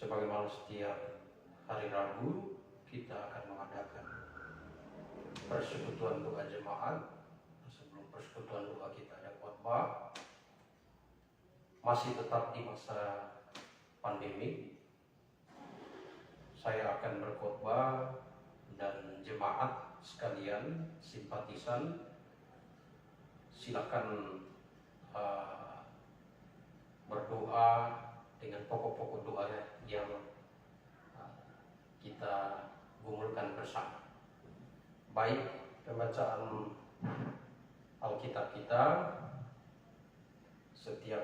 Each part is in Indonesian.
Sebagaimana setiap hari Rabu kita akan mengadakan persekutuan doa jemaat. Sebelum persekutuan doa kita ada khotbah. Masih tetap di masa pandemi, saya akan berkhotbah dan jemaat sekalian, simpatisan, silakan berdoa dengan pokok-pokok doa yang kita gumulkan bersama. Baik, pembacaan Alkitab kita setiap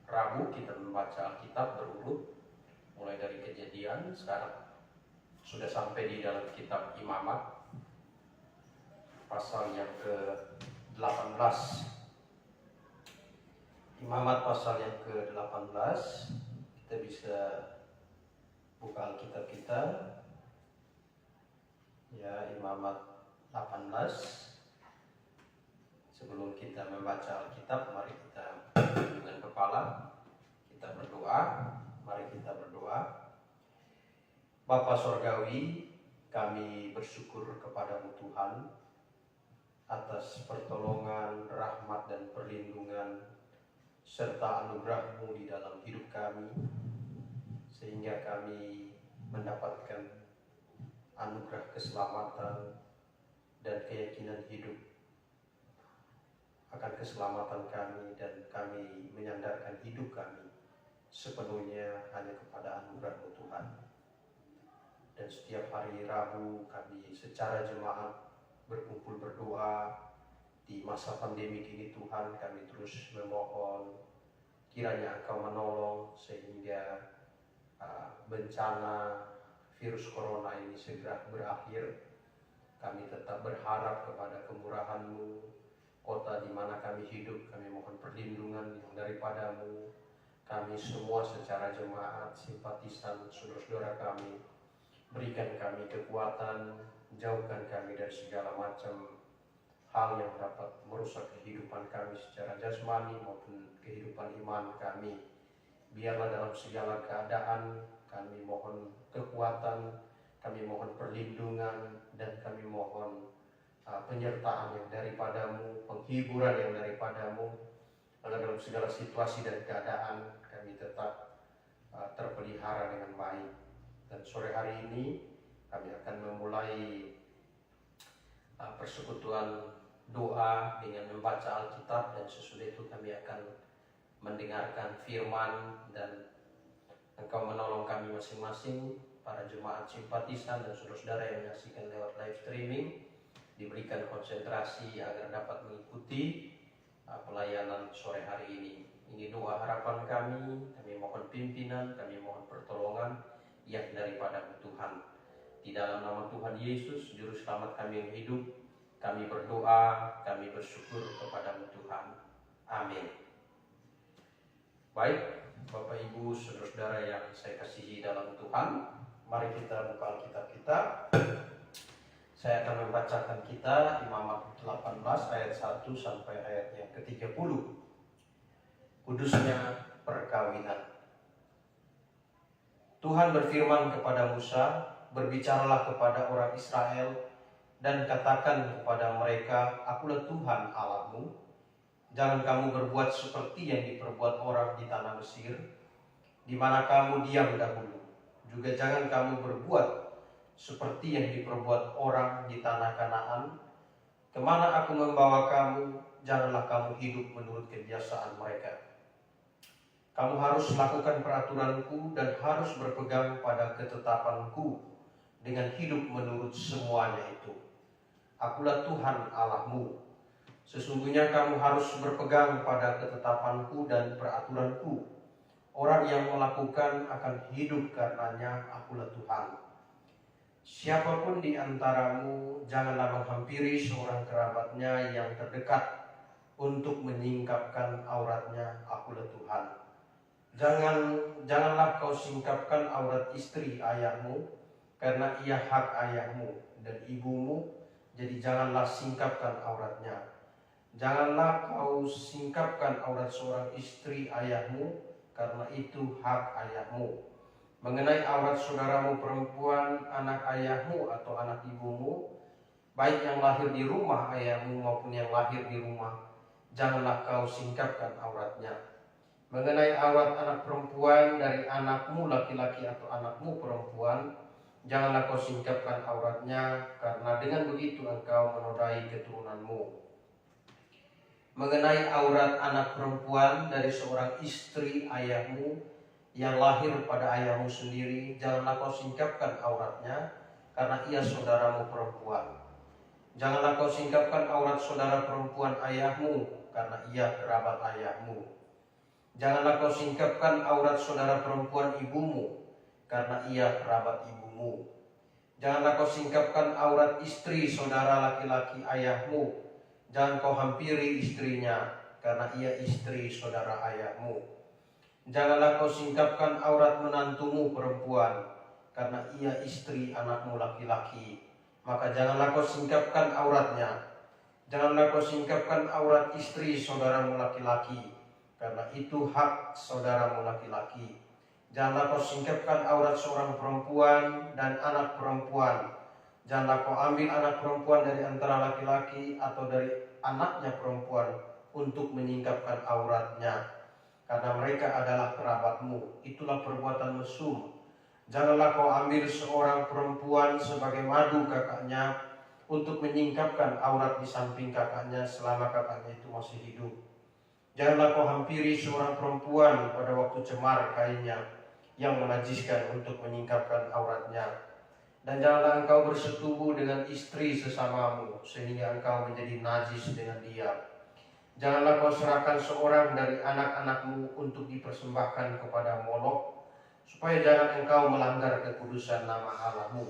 Rabu kita membaca Alkitab berurut mulai dari Kejadian. Sekarang sudah sampai di dalam kitab Imamat pasal yang ke-18. Imamat pasal yang ke-18. Kita bisa buka Alkitab kita. Ya, Imamat 18. Sebelum kita membaca Alkitab, mari kita dengan kepala kita berdoa. Mari kita berdoa. Bapa Sorgawi, kami bersyukur kepadamu Tuhan atas pertolongan, rahmat dan perlindungan serta anugerah-Mu di dalam hidup kami, sehingga kami mendapatkan anugerah keselamatan dan keyakinan hidup akan keselamatan kami, dan kami menyandarkan hidup kami sepenuhnya hanya kepada anugerah-Mu Tuhan. Dan setiap hari Rabu kami secara jemaat berkumpul berdoa. Di masa pandemi ini Tuhan, kami terus memohon kiranya Engkau menolong sehingga bencana virus corona ini segera berakhir. Kami tetap berharap kepada kemurahan-Mu. Kota di mana kami hidup, kami mohon perlindungan yang daripada-Mu. Kami semua secara jemaat, simpatisan, saudara-saudara kami, berikan kami kekuatan, jauhkan kami dari segala macam hal yang dapat merusak kehidupan kami secara jasmani maupun kehidupan iman kami. Biarlah dalam segala keadaan kami mohon kekuatan, kami mohon perlindungan, dan kami mohon penyertaan yang daripada-Mu, penghiburan yang daripada-Mu. Agar dalam segala situasi dan keadaan kami tetap terpelihara dengan baik. Dan sore hari ini kami akan memulai persekutuan doa dengan membaca Alkitab, dan sesudah itu kami akan mendengarkan firman, dan Engkau menolong kami masing-masing, para jemaat simpatisan dan saudara-saudara yang menyaksikan lewat live streaming, diberikan konsentrasi agar dapat mengikuti pelayanan sore hari ini. Ini doa harapan kami mohon pimpinan, kami mohon pertolongan yang daripada Tuhan. Di dalam nama Tuhan Yesus, Juru Selamat kami yang hidup, kami berdoa, kami bersyukur kepada-Mu Tuhan. Amin. Baik, Bapak Ibu, saudara-saudara yang saya kasihi dalam Tuhan, mari kita buka Alkitab kita. Saya akan membacakan kita Imamat 18 ayat 1 sampai ayat yang ke-30. Kudusnya perkawinan. Tuhan berfirman kepada Musa, "Berbicaralah kepada orang Israel dan katakan kepada mereka, Akulah Tuhan Allahmu. Jangan kamu berbuat seperti yang diperbuat orang di tanah Mesir, di mana kamu diam dahulu. Juga jangan kamu berbuat seperti yang diperbuat orang di tanah Kanaan. Kemana aku membawa kamu, janganlah kamu hidup menurut kebiasaan mereka. Kamu harus lakukan peraturanku dan harus berpegang pada ketetapanku dengan hidup menurut semuanya itu. Akulah Tuhan Allahmu. Sesungguhnya kamu harus berpegang pada ketetapanku dan peraturanku. Orang yang melakukan akan hidup karenanya. Akulah Tuhan. Siapapun di antaramu janganlah menghampiri seorang kerabatnya yang terdekat untuk menyingkapkan auratnya. Akulah Tuhan. Janganlah kau singkapkan aurat istri ayahmu, karena ia hak ayahmu dan ibumu, jadi janganlah singkapkan auratnya. Janganlah kau singkapkan aurat seorang istri ayahmu, karena itu hak ayahmu. Mengenai aurat saudaramu perempuan, anak ayahmu atau anak ibumu, baik yang lahir di rumah ayahmu maupun yang lahir di rumah, janganlah kau singkapkan auratnya. Mengenai aurat anak perempuan dari anakmu laki-laki atau anakmu perempuan, janganlah kau singkapkan auratnya, karena dengan begitu engkau menodai keturunanmu. Mengenai aurat anak perempuan dari seorang istri ayahmu yang lahir pada ayahmu sendiri, janganlah kau singkapkan auratnya, karena ia saudaramu perempuan. Janganlah kau singkapkan aurat saudara perempuan ayahmu, karena ia kerabat ayahmu. Janganlah kau singkapkan aurat saudara perempuan ibumu, karena ia kerabat ibumu. Janganlah kau singkapkan aurat istri saudara laki-laki ayahmu. Jangan kau hampiri istrinya, karena ia istri saudara ayahmu. Janganlah kau singkapkan aurat menantumu perempuan, karena ia istri anakmu laki-laki. Maka janganlah kau singkapkan auratnya. Janganlah kau singkapkan aurat istri saudaramu laki-laki, karena itu hak saudaramu laki-laki. Janganlah kau singkapkan aurat seorang perempuan dan anak perempuan. Janganlah kau ambil anak perempuan dari antara laki-laki atau dari anaknya perempuan untuk menyingkapkan auratnya, karena mereka adalah kerabatmu. Itulah perbuatan mesum. Janganlah kau ambil seorang perempuan sebagai madu kakaknya untuk menyingkapkan aurat di samping kakaknya selama kakaknya itu masih hidup. Janganlah kau hampiri seorang perempuan pada waktu cemar kainnya yang menajiskan untuk menyingkapkan auratnya. Dan janganlah engkau bersetubuh dengan istri sesamamu sehingga engkau menjadi najis dengan dia. Janganlah kau serahkan seorang dari anak-anakmu untuk dipersembahkan kepada Molok, supaya jangan engkau melanggar kekudusan nama Allahmu.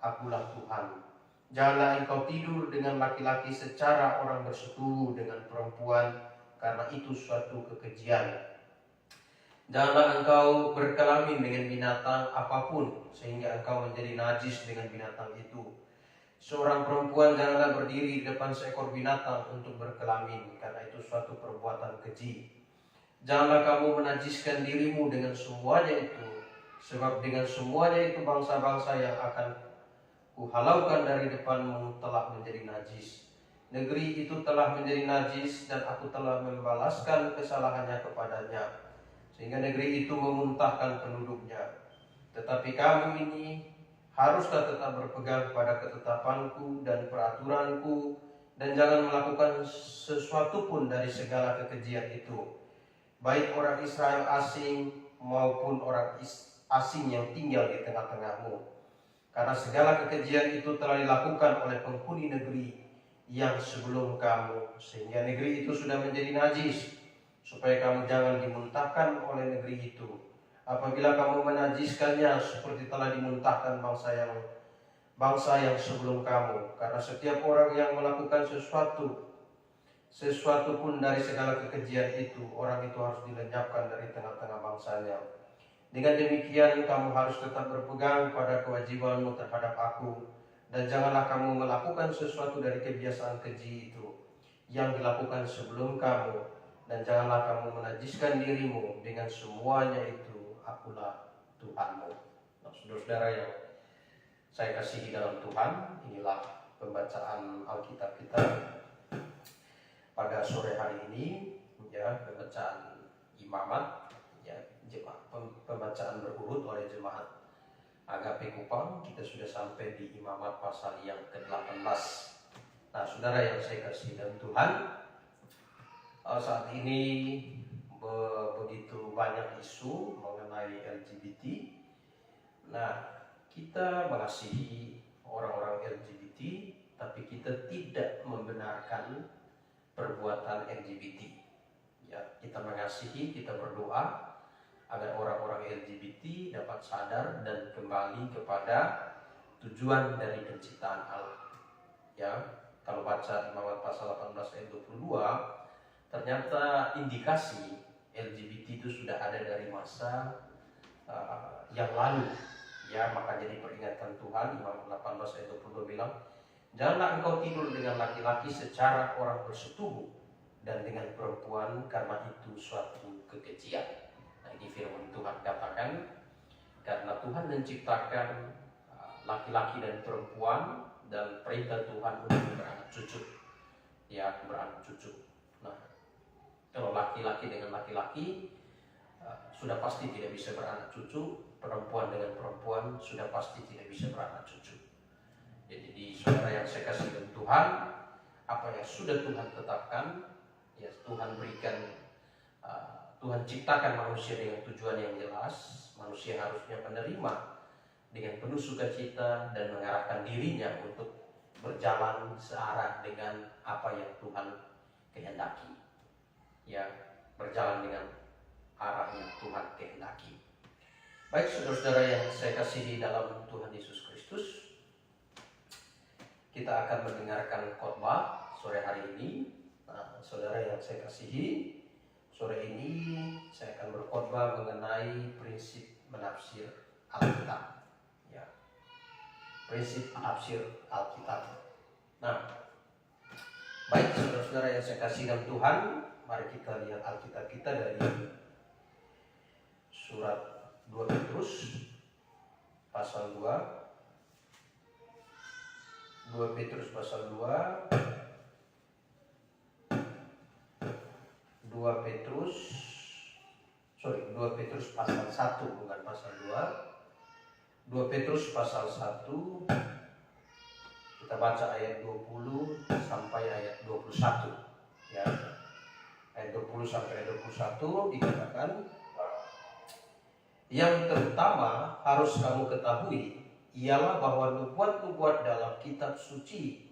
Akulah Tuhan. Janganlah engkau tidur dengan laki-laki secara orang bersetubuh dengan perempuan, karena itu suatu kekejian. Janganlah engkau berkelamin dengan binatang apapun sehingga engkau menjadi najis dengan binatang itu. Seorang perempuan janganlah berdiri di depan seekor binatang untuk berkelamin, karena itu suatu perbuatan keji. Janganlah kamu menajiskan dirimu dengan semuanya itu, sebab dengan semuanya itu bangsa-bangsa yang akan kuhalaukan dari depanmu telah menjadi najis. Negeri itu telah menjadi najis dan aku telah membalaskan kesalahannya kepadanya, sehingga negeri itu memuntahkan penduduknya. Tetapi kamu ini haruslah tetap berpegang pada ketetapanku dan peraturanku, dan jangan melakukan sesuatu pun dari segala kekejian itu, baik orang Israel asing maupun orang asing yang tinggal di tengah-tengahmu. Karena segala kekejian itu telah dilakukan oleh penghuni negeri yang sebelum kamu, sehingga negeri itu sudah menjadi najis, supaya kamu jangan dimuntahkan oleh negeri itu apabila kamu menajiskannya seperti telah dimuntahkan bangsa yang sebelum kamu. Karena setiap orang yang melakukan sesuatu pun dari segala kekejian itu, orang itu harus dilenyapkan dari tengah-tengah bangsanya. Dengan demikian kamu harus tetap berpegang pada kewajibanmu terhadap aku, dan janganlah kamu melakukan sesuatu dari kebiasaan keji itu yang dilakukan sebelum kamu, dan janganlah kamu menajiskan dirimu dengan semuanya itu. Akulah Tuhanmu. Nah, saudara-saudara yang saya kasihi dalam Tuhan, inilah pembacaan Alkitab kita pada sore hari ini, ya, pembacaan imamat, ya, pembacaan berurut oleh jemaat Agape Kupang. Kita sudah sampai di imamat pasal yang ke-18. Nah, saudara yang saya kasihi dalam Tuhan, saat ini begitu banyak isu mengenai LGBT. Nah, kita mengasihi orang-orang LGBT, tapi kita tidak membenarkan perbuatan LGBT. Ya, kita mengasihi, kita berdoa agar orang-orang LGBT dapat sadar dan kembali kepada tujuan dari penciptaan Allah. Ya, kalau baca Imamat pasal 18 ayat 22, ternyata indikasi LGBT itu sudah ada dari masa yang lalu. Ya, maka jadi peringatan Tuhan. Imamat 18 ayat 22 bilang, janganlah engkau tidur dengan laki-laki secara orang bersetubuh dan dengan perempuan, karena itu suatu kekejian. Nah, ini firman Tuhan katakan, karena Tuhan menciptakan laki-laki dan perempuan, dan perintah Tuhan untuk beranak cucu. Ya, beranak cucu. Nah, kalau laki-laki dengan laki-laki sudah pasti tidak bisa beranak cucu, perempuan dengan perempuan sudah pasti tidak bisa beranak cucu. Jadi saudara yang saya kasih dengan Tuhan, apa yang sudah Tuhan tetapkan, ya Tuhan berikan, Tuhan ciptakan manusia dengan tujuan yang jelas. Manusia harusnya menerima dengan penuh sukacita dan mengarahkan dirinya untuk berjalan searah dengan apa yang Tuhan kehendaki. Ya, berjalan dengan arah yang Tuhan kehendaki. Baik saudara-saudara yang saya kasihi dalam Tuhan Yesus Kristus, kita akan mendengarkan khotbah sore hari ini. Nah, saudara yang saya kasihi, sore ini saya akan berkhotbah mengenai prinsip menafsir Alkitab. Ya, prinsip menafsir Alkitab. Nah, baik saudara-saudara yang saya kasih dalam Tuhan, mari kita lihat Alkitab kita dari surat 2 Petrus pasal 2. 2 Petrus pasal 2. 2 Petrus pasal 1, bukan pasal 2. 2 Petrus pasal 1. Kita baca ayat 20 sampai ayat 21. Ya. Ayat 20 sampai ayat 21 dikatakan, yang terutama harus kamu ketahui ialah bahwa nubuat-nubuat dalam kitab suci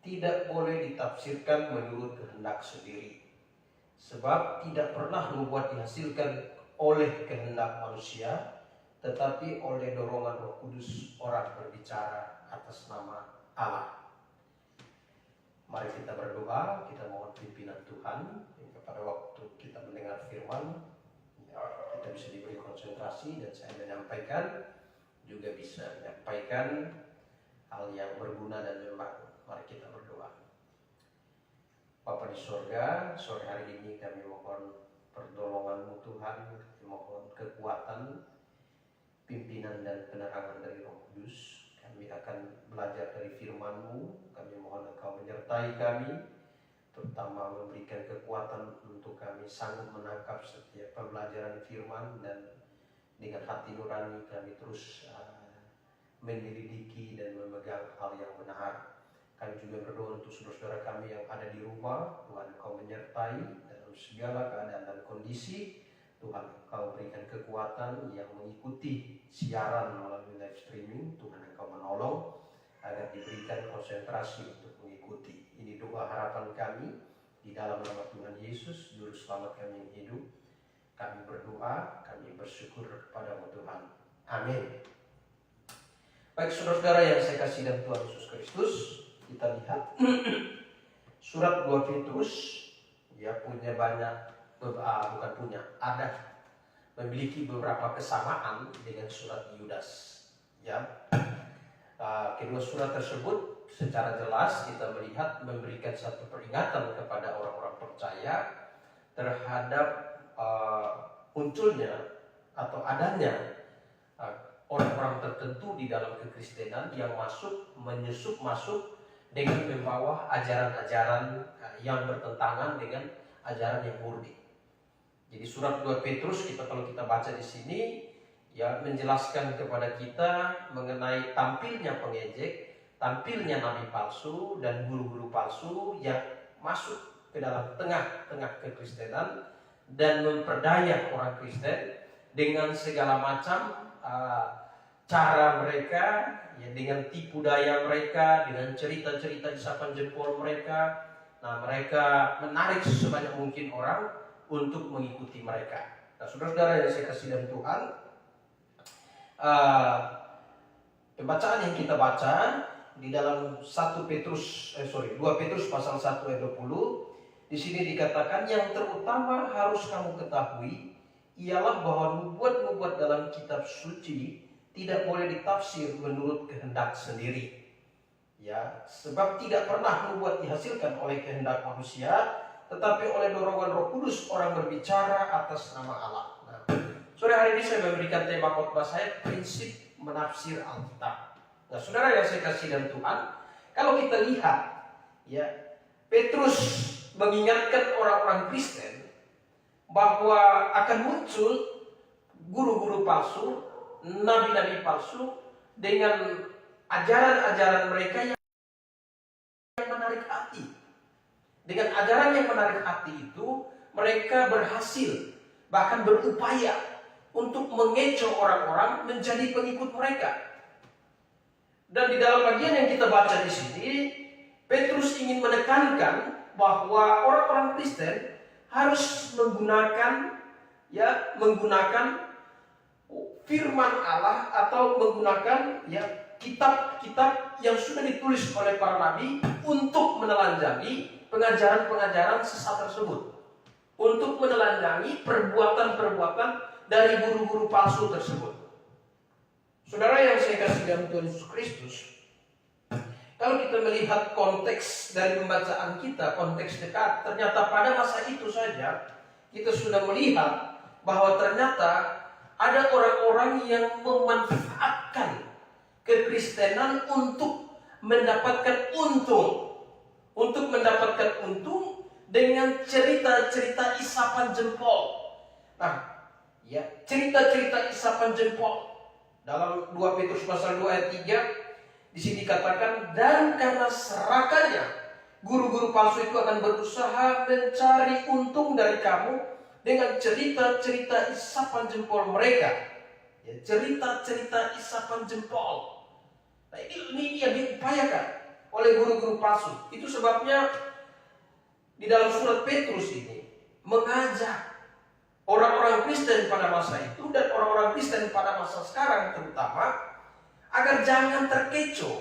tidak boleh ditafsirkan menurut kehendak sendiri. Sebab tidak pernah nubuat dihasilkan oleh kehendak manusia, tetapi oleh dorongan Roh Kudus orang berbicara atas nama Allah. Mari kita berdoa, kita mohon pimpinan Tuhan pada waktu kita mendengar firman. Kita bisa diberi konsentrasi dan saya menyampaikan juga bisa menyampaikan hal yang berguna dan memang. Mari kita berdoa. Bapa di surga, sore hari ini kami mohon pertolongan-Mu Tuhan, kami mohon kekuatan, pimpinan dan penerangan dari Roh Kudus. Kami akan belajar dari firman-Mu, kami mohon Engkau menyertai kami, terutama memberikan kekuatan untuk kami sanggup menangkap setiap pembelajaran firman, dan dengan hati nurani kami terus menyelidiki dan memegang hal yang benar. Kami juga berdoa untuk saudara-saudara kami yang ada di rumah. Tuhan Engkau menyertai dalam segala keadaan dan kondisi. Tuhan Engkau berikan kekuatan yang mengikuti siaran melalui live streaming. Tuhan Engkau menolong agar diberikan konsentrasi untuk mengikuti. Ini doa harapan kami di dalam nama Tuhan Yesus, Juru Selamat kami yang hidup. Kami berdoa, kami bersyukur kepada-Mu Tuhan. Amin. Baik saudara-saudara yang saya kasih dalam Tuhan Yesus Kristus, kita lihat surat 2 Petrus ya punya banyak, memiliki beberapa kesamaan dengan surat Yudas. Ya, kedua surat tersebut secara jelas kita melihat memberikan satu peringatan kepada orang-orang percaya terhadap munculnya atau adanya orang-orang tertentu di dalam kekristenan yang menyusup masuk dengan membawa ajaran-ajaran yang bertentangan dengan ajaran yang murni. Jadi surat 2 Petrus kalau kita baca di sini ya menjelaskan kepada kita mengenai tampilnya pengejek, tampilnya nabi palsu dan guru-guru palsu yang masuk ke dalam tengah-tengah kekristenan dan memperdaya orang Kristen dengan segala macam cara mereka, ya, dengan tipu daya mereka, dengan cerita-cerita isapan jempol mereka. Nah, mereka menarik sebanyak mungkin orang untuk mengikuti mereka. Nah, saudara-saudara yang saya kasih dalam Tuhan, pembacaan yang kita baca di dalam 2 Petrus pasal 1 ayat 20, di sini dikatakan yang terutama harus kamu ketahui ialah bahwa nubuat-nubuat dalam kitab suci tidak boleh ditafsir menurut kehendak sendiri. Ya, sebab tidak pernah nubuat dihasilkan oleh kehendak manusia, tetapi oleh dorongan Roh Kudus orang berbicara atas nama Allah. Nah, Sore hari ini saya memberikan tema khotbah saya, prinsip menafsir Alkitab. Nah, saudara yang saya kasih dalam Tuhan, kalau kita lihat, ya, Petrus mengingatkan orang-orang Kristen bahwa akan muncul guru-guru palsu, nabi-nabi palsu dengan ajaran-ajaran mereka yang menarik hati. Dengan ajaran yang menarik hati itu, mereka berhasil, bahkan berupaya untuk mengecoh orang-orang menjadi pengikut mereka. Dan di dalam bagian yang kita baca di sini, Petrus ingin menekankan bahwa orang-orang Kristen harus menggunakan firman Allah atau menggunakan kitab-kitab yang sudah ditulis oleh para nabi untuk menelanjangi pengajaran-pengajaran sesat tersebut, untuk menelanjangi perbuatan-perbuatan dari guru-guru palsu tersebut. Saudara yang saya kasih dalam Tuhan Yesus Kristus, kalau kita melihat konteks dari pembacaan kita, konteks dekat, ternyata pada masa itu saja kita sudah melihat bahwa ternyata ada orang-orang yang memanfaatkan kekristenan untuk mendapatkan untung, dengan cerita-cerita isapan jempol. Nah, ya, cerita-cerita isapan jempol dalam 2 Petrus pasal 2 ayat 3 di sini dikatakan, dan karena serakannya guru-guru palsu itu akan berusaha mencari untung dari kamu dengan cerita-cerita isapan jempol mereka. Ya, cerita-cerita isapan jempol. Nah, ini yang diupayakan oleh guru-guru palsu. Itu sebabnya di dalam surat Petrus ini mengajak orang-orang Kristen pada masa itu dan orang-orang Kristen pada masa sekarang terutama agar jangan terkecoh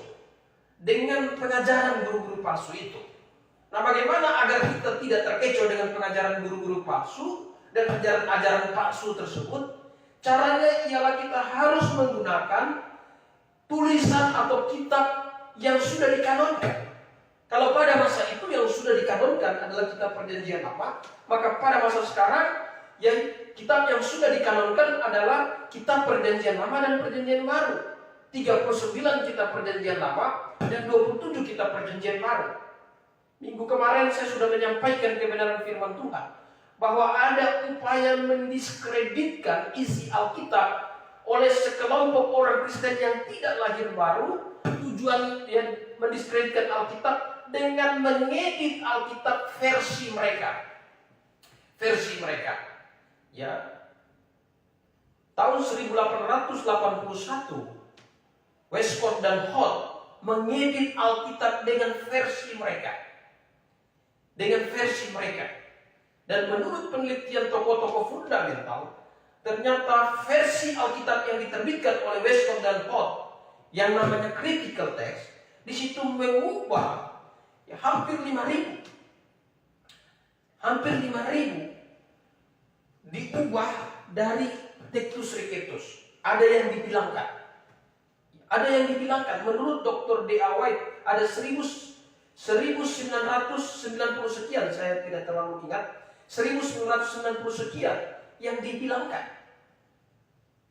dengan pengajaran guru-guru palsu itu. Nah, bagaimana agar kita tidak terkecoh dengan pengajaran guru-guru palsu dan ajaran-ajaran palsu tersebut? Caranya ialah kita harus menggunakan tulisan atau kitab yang sudah dikanonkan. Kalau pada masa itu yang sudah dikanonkan adalah kitab Perjanjian Lama, maka pada masa sekarang kitab yang sudah dikanonkan adalah kitab Perjanjian Lama dan Perjanjian Baru. 39 kitab Perjanjian Lama dan 27 kitab Perjanjian Baru. Minggu kemarin saya sudah menyampaikan kebenaran firman Tuhan bahwa ada upaya mendiskreditkan isi Alkitab oleh sekelompok orang Kristen yang tidak lahir baru. Tujuan yang mendiskreditkan Alkitab dengan mengedit Alkitab versi mereka. Ya, tahun 1881 Westcott dan Hall mengedit Alkitab dengan versi mereka. Dan menurut penelitian tokoh-tokoh fundamental, ternyata versi Alkitab yang diterbitkan oleh Westcott dan Hall yang namanya critical text, di situ mengubah hampir 5.000 diubah dari Textus Receptus. Ada yang dibilangkan menurut Dr. D.A. White ada 1990 sekian, saya tidak terlalu ingat, 1990 sekian yang dibilangkan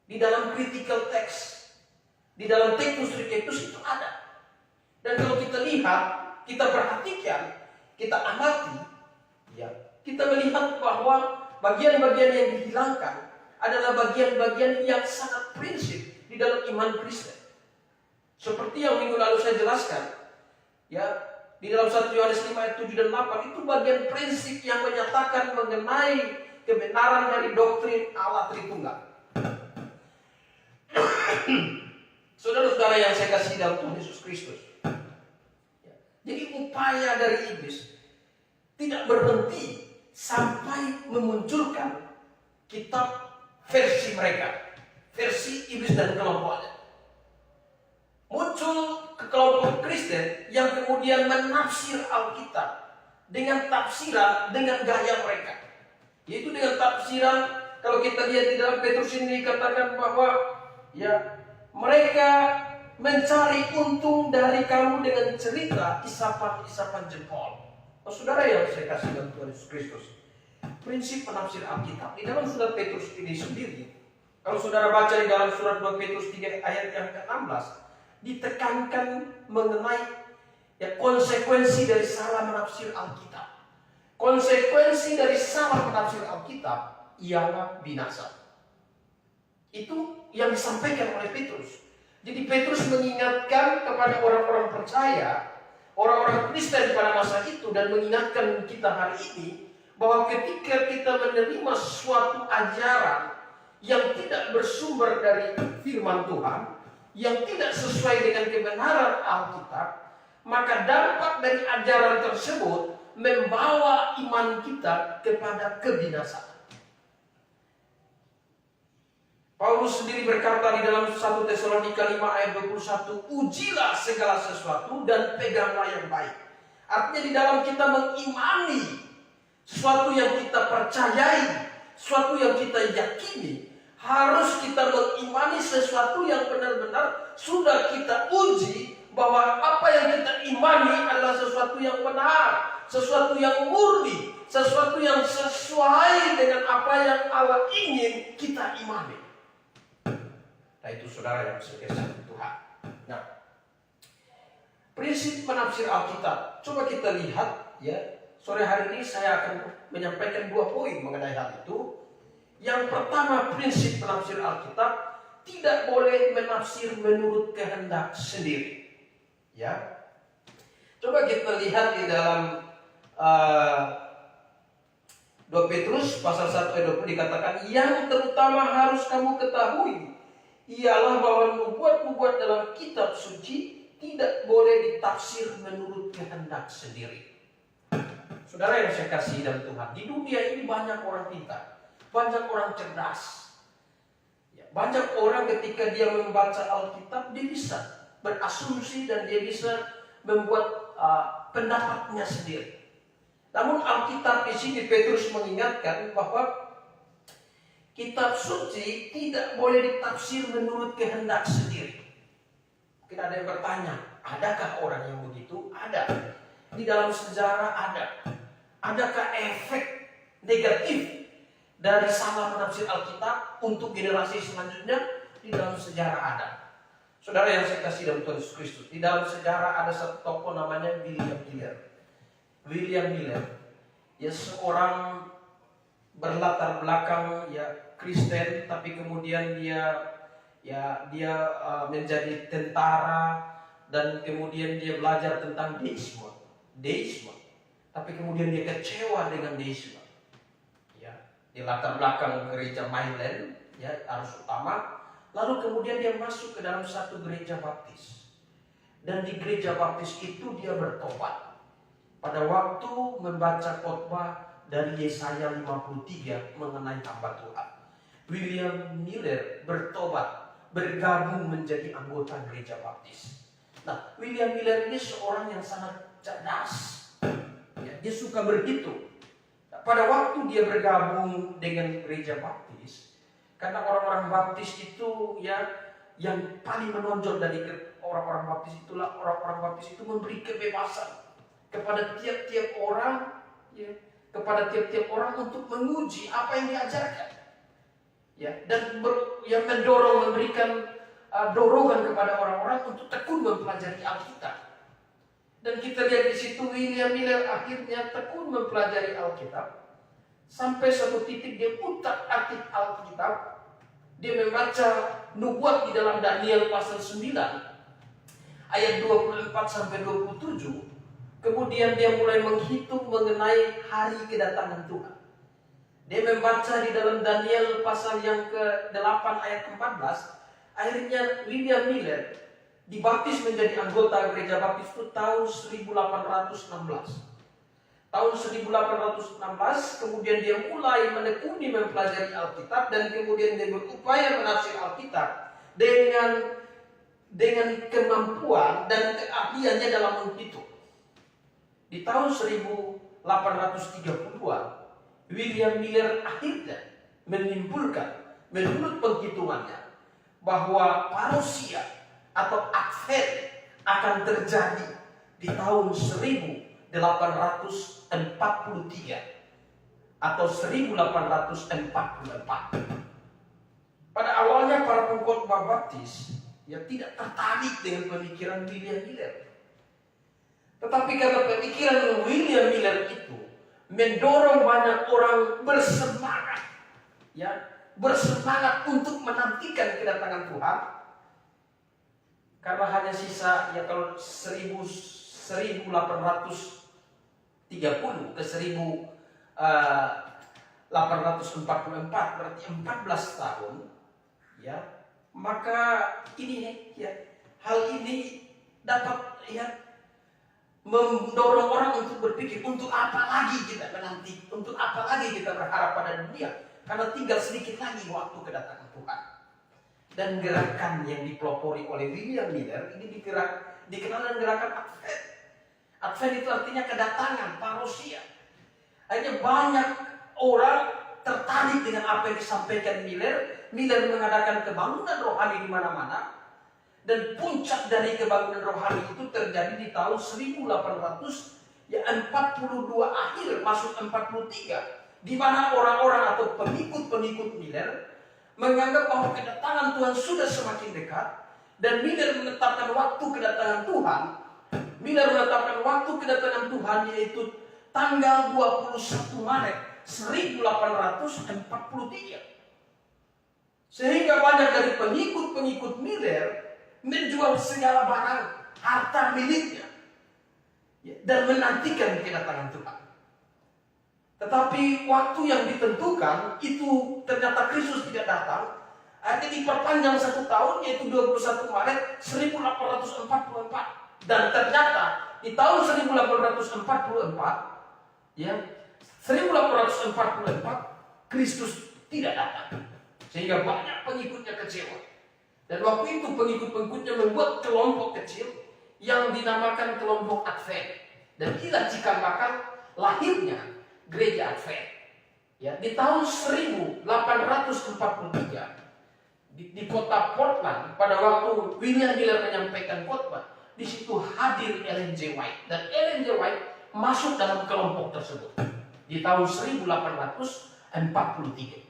di dalam critical text, di dalam Textus Receptus itu ada. Dan kalau kita lihat, kita perhatikan, kita amati, ya, kita melihat bahwa bagian-bagian yang dihilangkan adalah bagian-bagian yang sangat prinsip di dalam iman Kristen. Seperti yang minggu lalu saya jelaskan, ya, di dalam 1 Yohanes 5 ayat 7 dan 8 itu bagian prinsip yang menyatakan mengenai kebenaran dari doktrin Allah Tritunggal. Saudara-saudara yang saya kasih dalam Tuhan Yesus Kristus, ya, jadi upaya dari iblis tidak berhenti sampai memunculkan kitab versi mereka, versi iblis dan kelompoknya. Muncul ke kelompok Kristen yang kemudian menafsir Alkitab dengan tafsiran dengan gaya mereka, yaitu dengan tafsiran. Kalau kita lihat di dalam Petrus ini dikatakan bahwa ya, mereka mencari untung dari kamu dengan cerita isapan-isapan jempol. Oh, saudara yang saya kasih dalam Tuhan Yesus Kristus, prinsip penafsir Alkitab di dalam surat Petrus ini sendiri Kalau saudara baca di dalam surat 2 Petrus 3 ayat yang ke-16, ditekankan mengenai konsekuensi dari salah menafsir Alkitab. Konsekuensi dari salah menafsir Alkitab ialah binasa. Itu yang disampaikan oleh Petrus. Jadi Petrus mengingatkan kepada orang-orang percaya, orang-orang Kristen pada masa itu, dan mengingatkan kita hari ini bahwa ketika kita menerima suatu ajaran yang tidak bersumber dari firman Tuhan, yang tidak sesuai dengan kebenaran Alkitab, maka dampak dari ajaran tersebut membawa iman kita kepada kebinasaan. Paulus sendiri berkata di dalam 1 Tesalonika 5 ayat 21, ujilah segala sesuatu dan peganglah yang baik. Artinya di dalam kita mengimani sesuatu yang kita percayai, sesuatu yang kita yakini, harus kita mengimani sesuatu yang benar-benar sudah kita uji bahwa apa yang kita imani adalah sesuatu yang benar, sesuatu yang murni, sesuatu yang sesuai dengan apa yang Allah ingin kita imani. Nah, itu saudara yang berkesah Tuhan. Nah, prinsip menafsir Alkitab. Coba kita lihat ya. Sore hari ini saya akan menyampaikan 2 poin mengenai hal itu. Yang pertama, prinsip menafsir Alkitab tidak boleh menafsir menurut kehendak sendiri. Ya. Coba kita lihat di dalam 2 Petrus pasal 1 ayat 20 dikatakan, yang terutama harus kamu ketahui ialah bahwa nubuat-nubuat dalam kitab suci tidak boleh ditafsir menurut kehendak sendiri. Saudara yang saya kasih dalam Tuhan, di dunia ini banyak orang pintar, banyak orang cerdas. Banyak orang ketika dia membaca Alkitab, dia bisa berasumsi dan dia bisa membuat pendapatnya sendiri. Namun Alkitab di sini Petrus mengingatkan bahwa kitab suci tidak boleh ditafsir menurut kehendak sendiri. Mungkin ada yang bertanya, adakah orang yang begitu? Ada. Di dalam sejarah ada. Adakah efek negatif dari salah menafsir Alkitab untuk generasi selanjutnya? Di dalam sejarah ada. Saudara yang saya kasih dalam Tuhan Yesus Kristus, di dalam sejarah ada satu tokoh namanya William Miller. William Miller, ya seorang berlatar belakang ya Kristen, tapi kemudian dia menjadi tentara dan kemudian dia belajar tentang deisme, tapi kemudian dia kecewa dengan deisme. Ya, di latar belakang gereja Mainland, ya arus utama, lalu kemudian dia masuk ke dalam satu gereja baptis, dan di gereja baptis itu dia bertobat pada waktu membaca khotbah dari Yesaya 53 mengenai hamba Tuhan. William Miller bertobat, bergabung menjadi anggota gereja baptis. Nah, William Miller ini seorang yang sangat cerdas. Ya, dia suka berhitung. Nah, pada waktu dia bergabung dengan gereja baptis, karena orang-orang baptis itu ya yang paling menonjol dari orang-orang baptis itulah orang-orang baptis itu memberi kebebasan kepada tiap-tiap orang, ya, kepada tiap-tiap orang untuk menguji apa yang diajarkan, ya, dan yang memberikan dorongan kepada orang-orang untuk tekun mempelajari Alkitab. Dan kita lihat di situ William Miller akhirnya tekun mempelajari Alkitab sampai satu titik dia utak-atik Alkitab. Dia membaca nubuat di dalam Daniel pasal 9 ayat 24 sampai 27. Kemudian dia mulai menghitung mengenai hari kedatangan Tuhan. Dia membaca di dalam Daniel pasal yang ke-8 ayat 14. Akhirnya William Miller dibaptis menjadi anggota gereja baptis itu tahun 1816. Tahun 1816 kemudian dia mulai menekuni mempelajari Alkitab dan kemudian dia berupaya menafsir Alkitab dengan kemampuan dan keahliannya dalam menghitung. Di tahun 1832, William Miller akhirnya menyimpulkan menurut penghitungannya bahwa parousia atau advent akan terjadi di tahun 1843 atau 1844. Pada banyak para pengkhotbah baptis yang tidak tertarik dengan pemikiran William Miller. Tetapi karena pemikiran William Miller itu mendorong banyak orang bersemangat, bersemangat untuk menantikan kedatangan Tuhan. Karena hanya sisa kalau 1830 ke 1844 berarti 14 tahun, maka ini hal ini dapat mendorong orang untuk berpikir, untuk apa lagi kita menanti, untuk apa lagi kita berharap pada dunia, karena tinggal sedikit lagi waktu kedatangan Tuhan. Dan gerakan yang dipelopori oleh William Miller ini dikenal dengan gerakan Advent. Advent itu artinya kedatangan, parousia. Hanya banyak orang tertarik dengan apa yang disampaikan Miller. Miller mengadakan kebangunan rohani di mana-mana. Dan puncak dari kebangunan rohani itu terjadi di tahun 1842 akhir masuk 43, di mana orang-orang atau pengikut-pengikut Miller menganggap bahwa kedatangan Tuhan sudah semakin dekat, dan Miller menetapkan waktu kedatangan Tuhan. Miller menetapkan waktu kedatangan Tuhan yaitu tanggal 21 Maret 1843. Sehingga banyak dari pengikut-pengikut Miller menjual segala barang, harta miliknya, dan menantikan kedatangan Tuhan. Tetapi waktu yang ditentukan itu ternyata Kristus tidak datang. Akhirnya diperpanjang 1 tahun, yaitu 21 Maret 1844. Dan ternyata di tahun 1844 Kristus tidak datang. Sehingga banyak pengikutnya kecewa. Dan waktu itu pengikut-pengikutnya membuat kelompok kecil yang dinamakan kelompok Advent. Dan inilah cikal bakal lahirnya Gereja Advent. Di tahun 1843 di kota Portland, pada waktu William Miller menyampaikan khotbah, di situ hadir Ellen G. White, dan Ellen G. White masuk dalam kelompok tersebut di tahun 1843.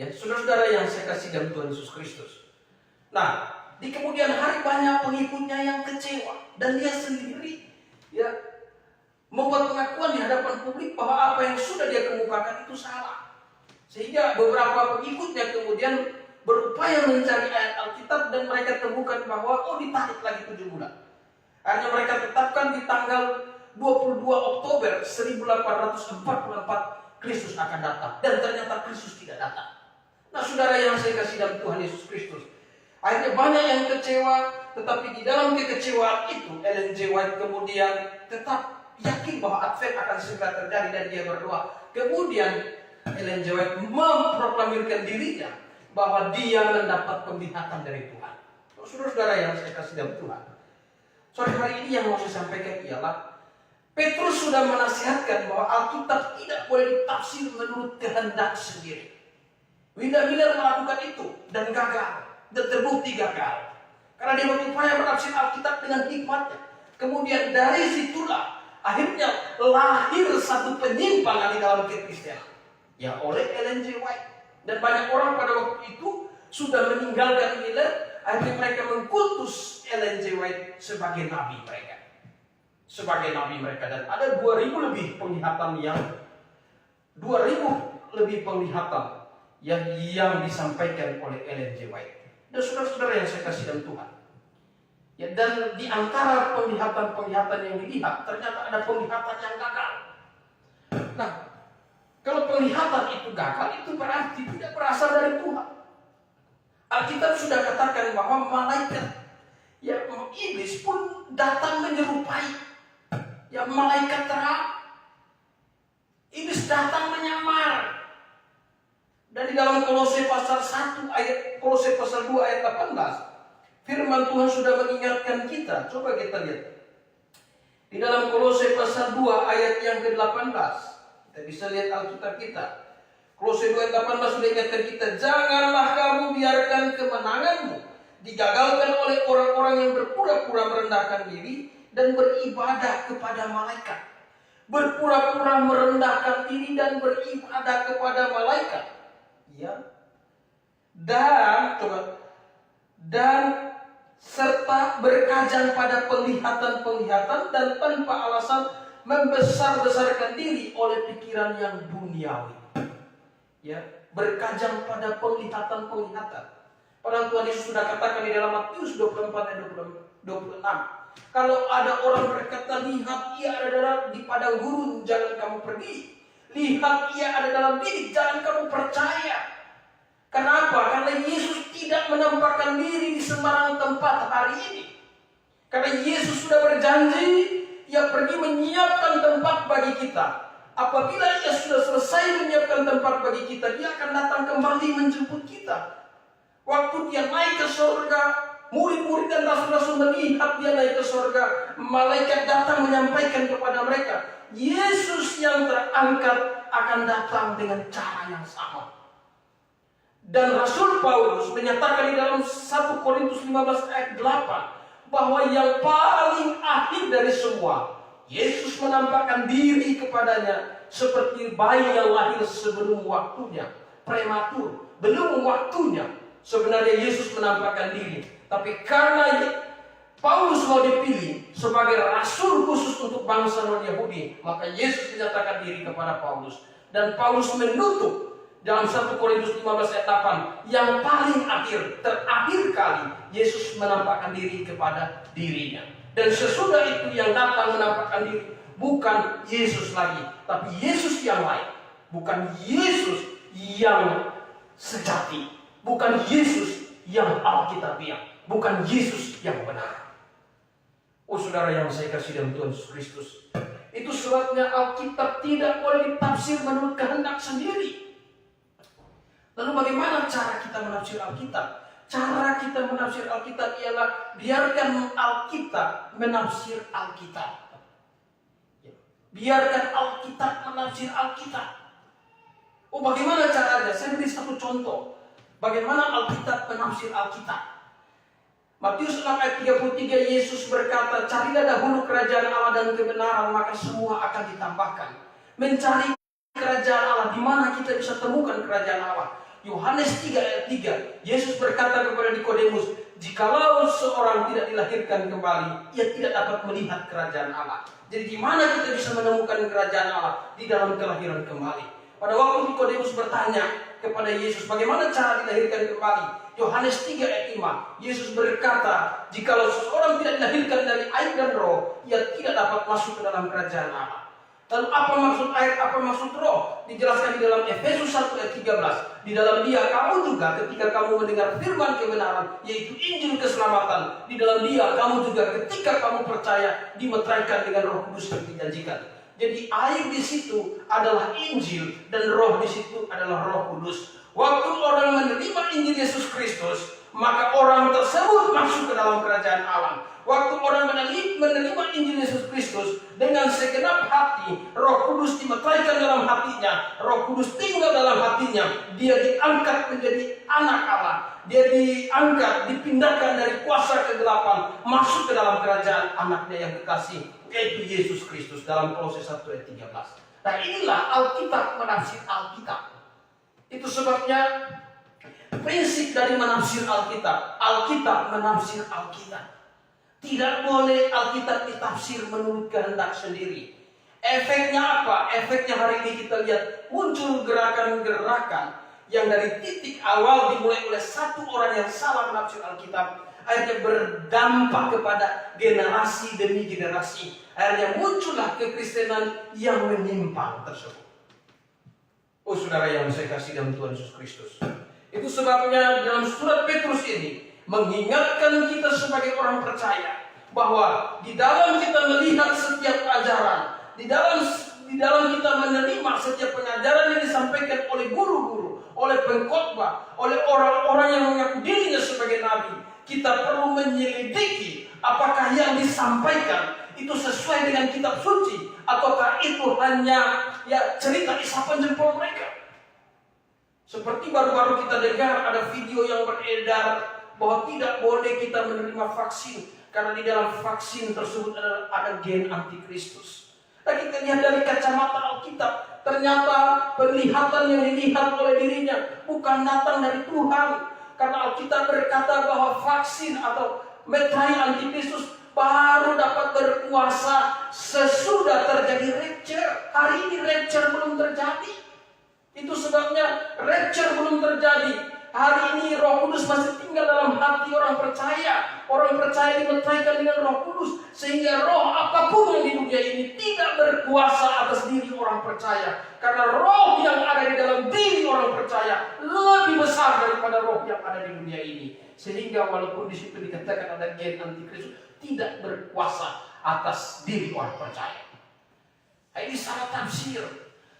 Saudara-saudara yang saya kasih dalam Tuhan Yesus Kristus. Nah, di kemudian hari banyak pengikutnya yang kecewa, dan dia sendiri membuat pengakuan di hadapan publik bahwa apa yang sudah dia kemukakan itu salah. Sehingga beberapa pengikutnya kemudian berupaya mencari ayat Alkitab, dan mereka temukan bahwa ditarik lagi 7 bulan. Akhirnya mereka tetapkan di tanggal 22 Oktober 1844 Kristus akan datang, dan ternyata Kristus tidak datang. Nah, saudara yang saya kasih dalam Tuhan Yesus Kristus, akhirnya banyak yang kecewa, tetapi di dalam kekecewaan itu Ellen G. White kemudian tetap yakin bahwa Advent akan segera terjadi, dan dia berdoa. Kemudian Ellen G. White memproklamirkan dirinya bahwa dia mendapat penglihatan dari Tuhan. Saudara-saudara yang saya kasih dalam Tuhan, sore hari ini yang mau saya sampaikan ialah Petrus sudah menasihatkan bahwa Alkitab tidak boleh ditafsir menurut kehendak sendiri. William Miller melakukan itu dan gagal, dan terbukti gagal. Karena dia berupaya menafsir Alkitab dengan hikmatnya. Kemudian dari situlah akhirnya lahir satu penyimpangan di dalam kekristenan, oleh Ellen G. White. Dan banyak orang pada waktu itu sudah meninggalkan Miller. Akhirnya mereka mengkultus Ellen G. White sebagai nabi mereka. Dan ada 2000 lebih penglihatan yang disampaikan oleh Ellen G. White. Dan saudara-saudara yang saya kasih dalam Tuhan, dan di antara penglihatan yang dilihat, ternyata ada penglihatan yang gagal. Nah, kalau penglihatan itu gagal, itu berarti tidak berasal dari Tuhan. Alkitab sudah katakan bahwa malaikat, iblis pun datang menyerupai malaikat terang. Iblis datang menyamar. Dan di dalam Kolose pasal 2 ayat 18, firman Tuhan sudah mengingatkan kita. Coba kita lihat. Di dalam Kolose pasal 2 ayat yang ke-18. Kita bisa lihat Alkitab kita. Kolose 2 ayat 18 sudah ingatkan kita. Janganlah kamu biarkan kemenanganmu digagalkan oleh orang-orang yang berpura-pura merendahkan diri dan beribadah kepada malaikat. Berpura-pura merendahkan diri dan beribadah kepada malaikat. dan serta berkajian pada penglihatan-penglihatan dan tanpa alasan membesar-besarkan diri oleh pikiran yang duniawi. Ya, berkajian pada penglihatan-penglihatan. Padahal Tuhan Yesus sudah katakan di dalam Matius 24 ayat 26. Kalau ada orang berkata, lihat ia ada di padang gurun, jangan kamu pergi. Lihat ia ada dalam bilik, jangan kamu percaya. Kenapa? Karena Yesus tidak menampakkan diri di sembarang tempat hari ini. Karena Yesus sudah berjanji, ia pergi menyiapkan tempat bagi kita. Apabila ia sudah selesai menyiapkan tempat bagi kita, dia akan datang kembali menjemput kita. Waktu dia naik ke surga, murid-murid dan rasul-rasul melihat dia naik ke surga. Malaikat datang menyampaikan kepada mereka, Yesus yang terangkat akan datang dengan cara yang sama. Dan Rasul Paulus menyatakan di dalam 1 Korintus 15 ayat 8 bahwa yang paling akhir dari semua, Yesus menampakkan diri kepadanya seperti bayi yang lahir sebelum waktunya, prematur, belum waktunya. Sebenarnya Yesus menampakkan diri, tapi karena Paulus mau dipilih sebagai rasul khusus untuk bangsa non-Yahudi, maka Yesus menyatakan diri kepada Paulus. Dan Paulus menutup dalam 1 Korintus 15 ayat 8, yang paling akhir, terakhir kali Yesus menampakkan diri kepada dirinya. Dan sesudah itu yang datang menampakkan diri bukan Yesus lagi, tapi Yesus yang lain. Bukan Yesus yang sejati, bukan Yesus yang alkitabiah, bukan Yesus yang benar. Oh saudara yang saya kasih dalam Tuhan Yesus Kristus, itu sebabnya Alkitab tidak boleh ditafsir menurut kehendak sendiri. Lalu bagaimana cara kita menafsir Alkitab? Cara kita menafsir Alkitab ialah biarkan Alkitab menafsir Alkitab. Biarkan Alkitab menafsir Alkitab. Oh bagaimana caranya? Saya beri satu contoh. Bagaimana Alkitab menafsir Alkitab? Matius 6 ayat 33, Yesus berkata, carilah dahulu kerajaan Allah dan kebenaran, maka semua akan ditambahkan. Mencari kerajaan Allah, di mana kita bisa temukan kerajaan Allah? Yohanes 3 ayat 3, Yesus berkata kepada Nikodemus, jikalau seorang tidak dilahirkan kembali, ia tidak dapat melihat kerajaan Allah. Jadi di mana kita bisa menemukan kerajaan Allah? Di dalam kelahiran kembali. Pada waktu Nikodemus bertanya kepada Yesus, bagaimana cara dilahirkan kembali? Yohanes 3 ayat 5, Yesus berkata, jikalau seorang tidak dilahirkan dari air dan roh, ia tidak dapat masuk ke dalam kerajaan Allah. Lalu apa maksud air, apa maksud roh? Dijelaskan di dalam Efesus 1 ayat 13. Di dalam dia kamu juga ketika kamu mendengar firman kebenaran, yaitu Injil keselamatan. Di dalam dia kamu juga ketika kamu percaya dimeteraikan dengan Roh Kudus yang dijanjikan. Jadi air di situ adalah Injil dan roh di situ adalah Roh Kudus. Waktu orang menerima Injil Yesus Kristus, maka orang tersebut masuk ke dalam kerajaan Allah. Waktu orang menerima Injil Yesus Kristus dengan segenap hati, Roh Kudus dimeteraikan dalam hatinya, Roh Kudus tinggal dalam hatinya, dia diangkat menjadi anak Allah. Dia diangkat, dipindahkan dari kuasa kegelapan, masuk ke dalam kerajaan anaknya yang kekasih, yaitu Yesus Kristus dalam Kolose 1 ayat 13. Nah inilah Alkitab menafsir Alkitab. Itu sebabnya prinsip dari menafsir Alkitab, Alkitab menafsir Alkitab. Tidak boleh Alkitab ditafsir menurut kehendak sendiri. Efeknya apa? Efeknya hari ini kita lihat muncul gerakan-gerakan yang dari titik awal dimulai oleh satu orang yang salah menafsir Alkitab, akhirnya berdampak kepada generasi demi generasi. Akhirnya muncullah kekristenan yang menyimpang tersebut. Oh saudara yang saya kasih dalam Tuhan Yesus Kristus, itu sebabnya dalam surat Petrus ini mengingatkan kita sebagai orang percaya bahwa di dalam kita melihat setiap ajaran, di dalam kita menerima setiap pengajaran yang disampaikan oleh guru-guru, oleh pengkhotbah, oleh orang-orang yang mengaku dirinya sebagai nabi, kita perlu menyelidiki apakah yang disampaikan itu sesuai dengan kitab suci ataukah itu hanya cerita isapan jempol mereka. Seperti baru-baru kita dengar ada video yang beredar bahwa tidak boleh kita menerima vaksin karena di dalam vaksin tersebut ada gen antikristus. Dan kita lihat dari kacamata Alkitab, ternyata penglihatan yang dilihat oleh dirinya bukan datang dari Tuhan, Karena Alkitab berkata bahwa vaksin atau metrai antikristus baru dapat berkuasa sesudah terjadi rapture. Hari ini rapture belum terjadi. Itu sebabnya rapture belum terjadi. Hari ini Roh Kudus masih tinggal dalam hati orang percaya. Orang percaya dimetraikan dengan Roh Kudus, sehingga roh apapun yang di dunia ini tidak berkuasa atas diri orang percaya. Karena roh yang ada di dalam diri orang percaya lebih besar daripada roh yang ada di dunia ini. Sehingga walaupun di situ dikatakan ada gen antikristus, tidak berkuasa atas diri orang percaya. Ini salah tafsir.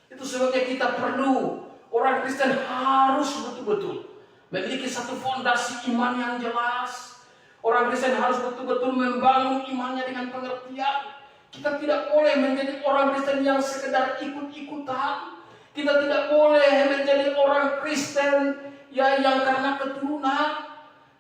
Itu sebabnya kita perlu, orang Kristen harus betul-betul memiliki satu fondasi iman yang jelas. Orang Kristen harus betul-betul membangun imannya dengan pengertian. Kita tidak boleh menjadi orang Kristen yang sekedar ikut-ikutan. Kita tidak boleh menjadi orang Kristen yang karena keturunan.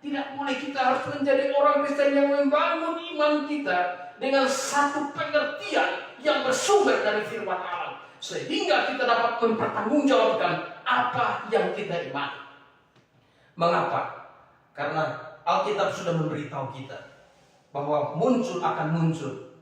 Tidak boleh, kita harus menjadi orang Kristen yang membangun iman kita dengan satu pengertian yang bersumber dari firman Allah. Sehingga kita dapat mempertanggungjawabkan apa yang kita imani. Mengapa? Karena Alkitab sudah memberitahu kita bahwa akan muncul.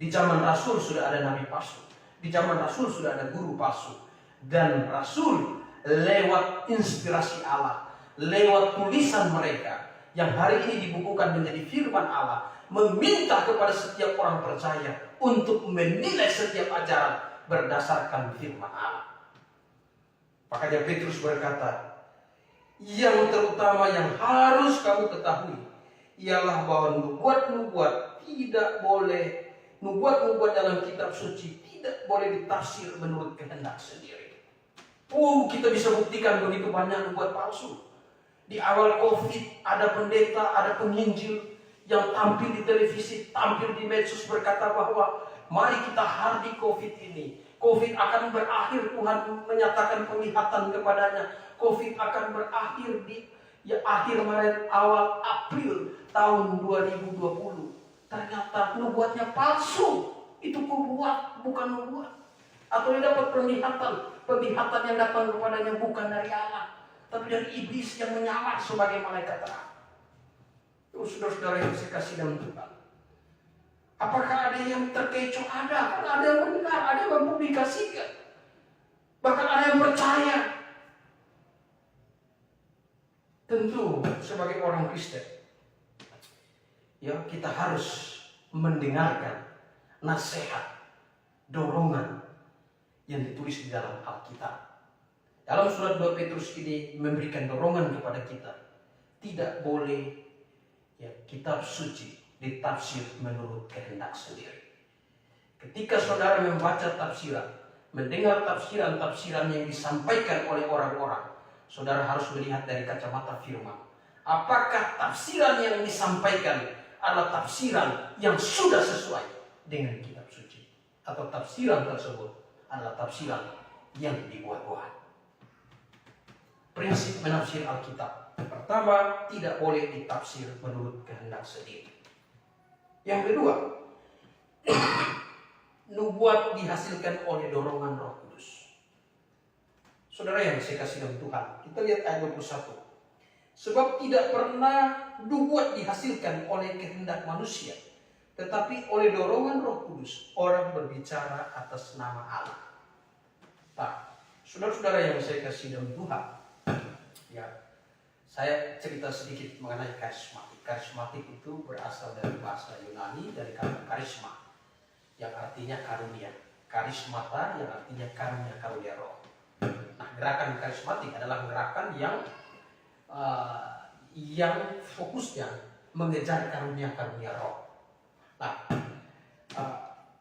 Di zaman Rasul sudah ada nabi palsu. Di zaman Rasul sudah ada guru palsu. Dan Rasul lewat inspirasi Allah, lewat tulisan mereka yang hari ini dibukukan menjadi firman Allah, meminta kepada setiap orang percaya untuk menilai setiap ajaran berdasarkan firman Allah. Makanya Petrus berkata, yang terutama yang harus kamu ketahui ialah bahwa nubuat-nubuat dalam kitab suci tidak boleh ditafsir menurut kehendak sendiri. Kita bisa buktikan begitu banyak nubuat palsu. Di awal COVID ada pendeta, ada penginjil yang tampil di televisi, tampil di medsos berkata bahwa mari kita hardi COVID ini. COVID akan berakhir, Tuhan menyatakan penglihatan kepadanya. COVID akan berakhir di akhir Maret awal April tahun 2020. Ternyata nubuatnya palsu. Itu nubuat, bukan nubuat. Atau dia dapat penglihatan yang datang kepadanya bukan dari Allah, tapi dari iblis yang menyamar sebagai malaikat terang. Itu saudara-saudara yang saya kasih dalam Tuhan. Apakah ada yang terkecoh? Ada. Kan ada yang mendengar, ada yang mempublikasikan. Bahkan ada yang percaya. Tentu sebagai orang Kristen, ya kita harus mendengarkan nasihat, dorongan yang ditulis di dalam Alkitab. Dalam surat 2 Petrus ini memberikan dorongan kepada kita. Tidak boleh kitab suci ditafsir menurut kehendak sendiri. Ketika saudara membaca tafsiran, mendengar tafsiran-tafsiran yang disampaikan oleh orang-orang, saudara harus melihat dari kacamata firman. Apakah tafsiran yang disampaikan adalah tafsiran yang sudah sesuai dengan kitab suci, atau tafsiran tersebut adalah tafsiran yang dibuat-buat. Prinsip menafsir Alkitab. Pertama, tidak boleh ditafsir menurut kehendak sendiri. Yang kedua, nubuat dihasilkan oleh dorongan Roh Kudus. Saudara yang saya kasih dalam Tuhan, kita lihat ayat 21. Sebab tidak pernah nubuat dihasilkan oleh kehendak manusia, tetapi oleh dorongan Roh Kudus orang berbicara atas nama Allah. Nah, saudara-saudara yang saya kasih dalam Tuhan, ya, saya cerita sedikit mengenai karismatik. Karismatik itu berasal dari bahasa Yunani, dari kata karisma, yang artinya karunia. Karismata yang artinya karunia roh. Nah, gerakan karismatik adalah gerakan yang fokusnya mengejar karunia roh. Nah,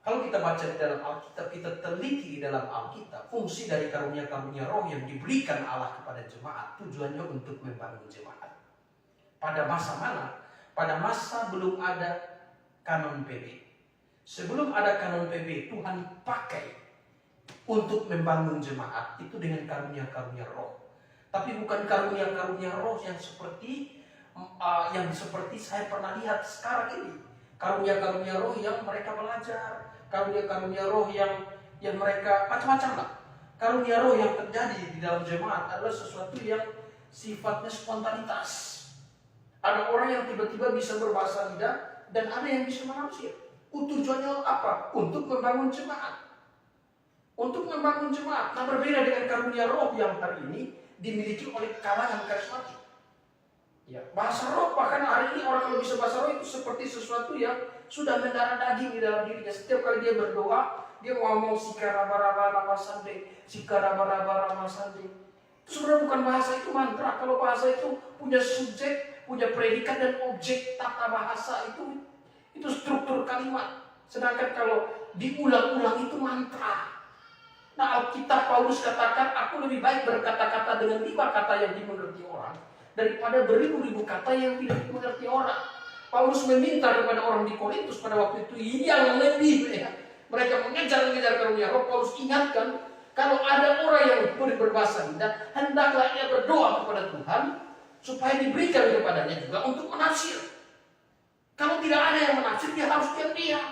kalau kita baca di dalam Alkitab, kita teliti di dalam Alkitab, fungsi dari karunia roh yang diberikan Allah kepada jemaat, tujuannya untuk membangun jemaat. Pada masa mana? Pada masa belum ada kanon PB. Sebelum ada kanon PB, Tuhan pakai untuk membangun jemaat itu dengan karunia roh. Tapi bukan karunia roh yang seperti saya pernah lihat sekarang ini. Karunia roh yang mereka belajar, karunia roh yang mereka macam-macam lah. Karunia roh yang terjadi di dalam jemaat adalah sesuatu yang sifatnya spontanitas. Ada orang yang tiba-tiba bisa berbahasa lidah dan ada yang bisa menafsir. Tujuannya apa? Untuk membangun jemaat. Untuk membangun jemaat. Nah, berbeda dengan karunia roh yang hari ini dimiliki oleh kalangan karismatik. Ya, bahasa roh bahkan hari ini orang kalau bisa bahasa roh itu seperti sesuatu yang sudah mendarah daging di dalam dirinya. Setiap kali dia berdoa, dia ngomong sikaraba-raba ramasande, sikaraba-raba ramasande. Itu sebenarnya bukan bahasa, itu mantra. Kalau bahasa itu punya subjek, punya predikat dan objek. Tata bahasa itu struktur kalimat. Sedangkan kalau diulang-ulang itu mantra. Nah, Alkitab Paulus katakan, aku lebih baik berkata-kata dengan 5 kata yang dimengerti orang daripada beribu-ribu kata yang tidak dimengerti orang. Paulus meminta kepada orang di Korintus pada waktu itu yang lebih, ya. Mereka mengejar karunia roh. Paulus ingatkan, kalau ada orang yang berbahasa lidah, hendaklah ia berdoa kepada Tuhan supaya diberikan kepadanya juga untuk menafsir. Kalau tidak ada yang menafsir, dia harus diam.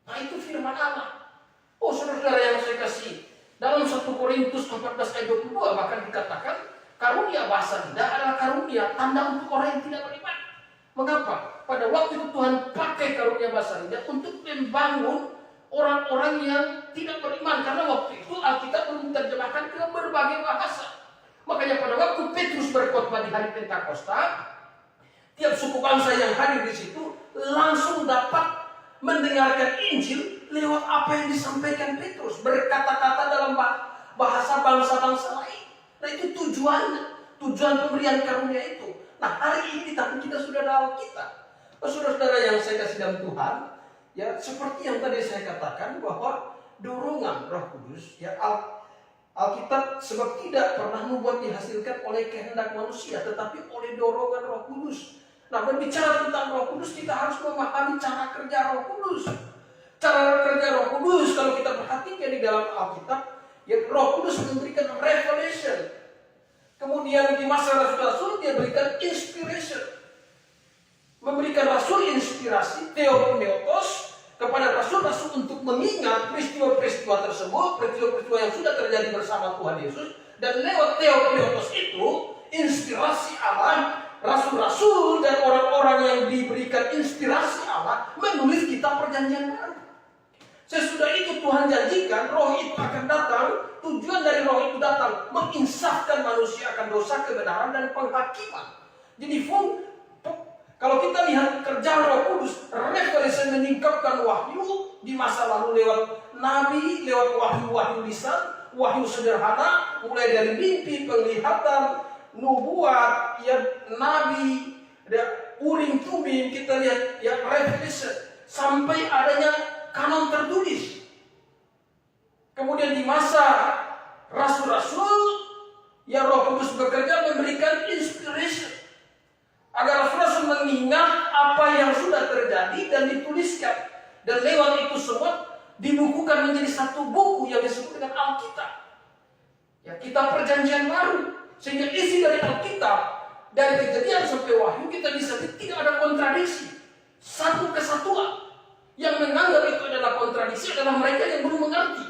Nah, itu firman Allah. Oh, saudara-saudara yang saya kasih, dalam 1 Korintus 14 ayat 22 bahkan dikatakan karunia bahasa lidah adalah karunia tanda untuk orang yang tidak beriman. Mengapa? Pada waktu itu Tuhan pakai karunia bahasa lidah untuk membangun orang-orang yang tidak beriman, karena waktu itu Alkitab belum diterjemahkan ke berbagai bahasa. Makanya pada waktu Petrus berkhotbah di hari Pentakosta, tiap suku bangsa yang hadir di situ langsung dapat mendengarkan Injil lewat apa yang disampaikan Petrus, berkata-kata dalam bahasa bangsa-bangsa lain. Nah, itu tujuan pemberian karunia itu. Nah, hari ini tapi kita sudah ada Alkitab. Saudara-saudara yang saya kasih dalam Tuhan, ya seperti yang tadi saya katakan bahwa dorongan Roh Kudus, ya Alkitab sebab tidak pernah membuat dihasilkan oleh kehendak manusia, tetapi oleh dorongan Roh Kudus. Nah, berbicara tentang Roh Kudus, kita harus memahami cara kerja Roh Kudus. Cara kerja Roh Kudus, kalau kita perhatikan di dalam Alkitab, ya Roh Kudus memberikan revelation. Kemudian di masa Rasul-Rasul, dia berikan inspiration. Memberikan Rasul inspirasi, theopneustos, kepada Rasul-Rasul untuk mengingat peristiwa-peristiwa tersebut, peristiwa-peristiwa yang sudah terjadi bersama Tuhan Yesus, dan lewat theopneustos itu, inspirasi Allah, Rasul-Rasul dan orang-orang yang diberikan inspirasi Allah menulis kitab perjanjian baru. Sesudah itu Tuhan janjikan Roh itu akan datang. Tujuan dari Roh itu datang menginsafkan manusia akan dosa, kebenaran, dan penghakiman. Jadi kalau kita lihat kerja Roh Kudus, revelation meningkatkan wahyu di masa lalu lewat nabi, lewat wahyu-wahyu lisan, wahyu sederhana, mulai dari mimpi, penglihatan, nubuat, ya nabi, urim tumim, kita lihat ya revelation sampai adanya kanon tertulis. Kemudian di masa Rasul-Rasul, ya Roh Kudus bekerja memberikan inspiration agar Rasul-Rasul mengingat apa yang sudah terjadi dan dituliskan, dan lewat itu semua dibukukan menjadi satu buku yang disebut dengan Alkitab, ya kitab perjanjian baru. Sehingga isi dari Alkitab, dari Kejadian sampai Wahyu, kita bisa lihat tidak ada kontradiksi, satu kesatuan. Yang menganggap itu adalah kontradiksi adalah mereka yang belum mengerti.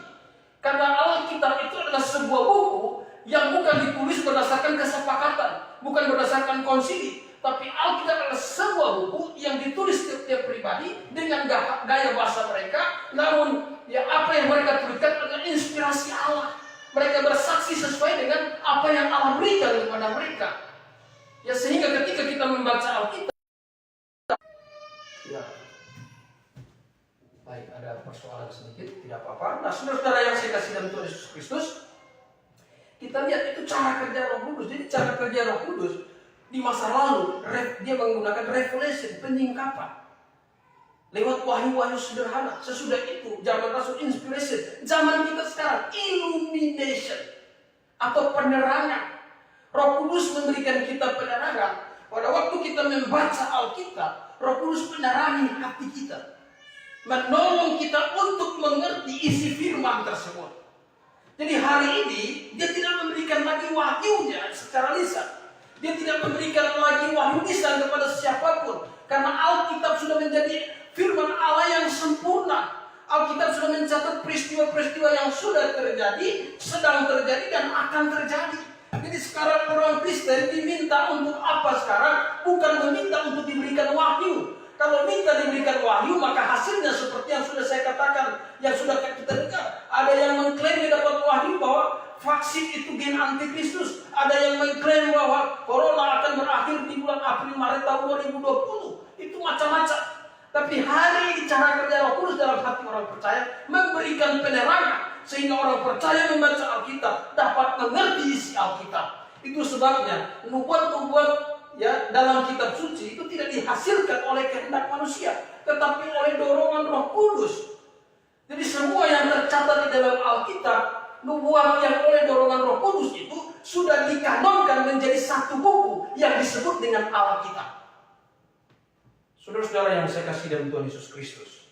Karena Alkitab itu adalah sebuah buku yang bukan ditulis berdasarkan kesepakatan, bukan berdasarkan konsili, tapi Alkitab adalah sebuah buku yang ditulis setiap pribadi dengan gaya bahasa mereka. Namun ya apa yang mereka tuliskan adalah inspirasi Allah. Mereka bersaksi sesuai dengan apa yang Allah berikan kepada mereka. Ya sehingga ketika kita membaca Alkitab, ya baik, ada persoalan sedikit, tidak apa-apa. Nah, saudara-saudara yang saya kasih dalam Tuhan Yesus Kristus, kita lihat itu cara kerja Roh Kudus. Jadi cara kerja Roh Kudus di masa lalu, dia menggunakan revelation, penyingkapan lewat wahyu-wahyu sederhana. Sesudah itu, zaman Rasul inspiration. Zaman kita sekarang, illumination atau penerangan. Roh Kudus memberikan kita penerangan. Pada waktu kita membaca Alkitab, Roh Kudus menerangi hati kita, menolong kita untuk mengerti isi firman tersebut. Jadi hari ini dia tidak memberikan lagi wahyunya secara lisan. Dia tidak memberikan lagi wahyu lisan kepada siapapun, karena Alkitab sudah menjadi firman Allah yang sempurna. Alkitab sudah mencatat peristiwa-peristiwa yang sudah terjadi, sedang terjadi, dan akan terjadi. Jadi sekarang orang Kristen diminta untuk apa sekarang? Bukan meminta untuk diberikan wahyu. Kalau minta diberikan wahyu, maka hasilnya seperti yang sudah saya katakan, yang sudah kita dengar. Ada yang mengklaim dia dapat wahyu bahwa vaksin itu gen antikristus. Ada yang mengklaim bahwa corona akan berakhir di bulan April Maret tahun 2020. Itu macam-macam. Tapi hari ini cara kerja Roh Kudus dalam hati orang percaya memberikan penerangan sehingga orang percaya membaca Alkitab dapat mengerti isi Alkitab. Itu sebabnya nubuat-nubuat ya dalam kitab suci itu tidak dihasilkan oleh kehendak manusia, tetapi oleh dorongan Roh Kudus. Jadi semua yang tercatat di dalam Alkitab, nubuat yang oleh dorongan Roh Kudus itu sudah dikanonkan menjadi satu buku yang disebut dengan Alkitab. Saudara-saudara yang saya kasih dalam Tuhan Yesus Kristus,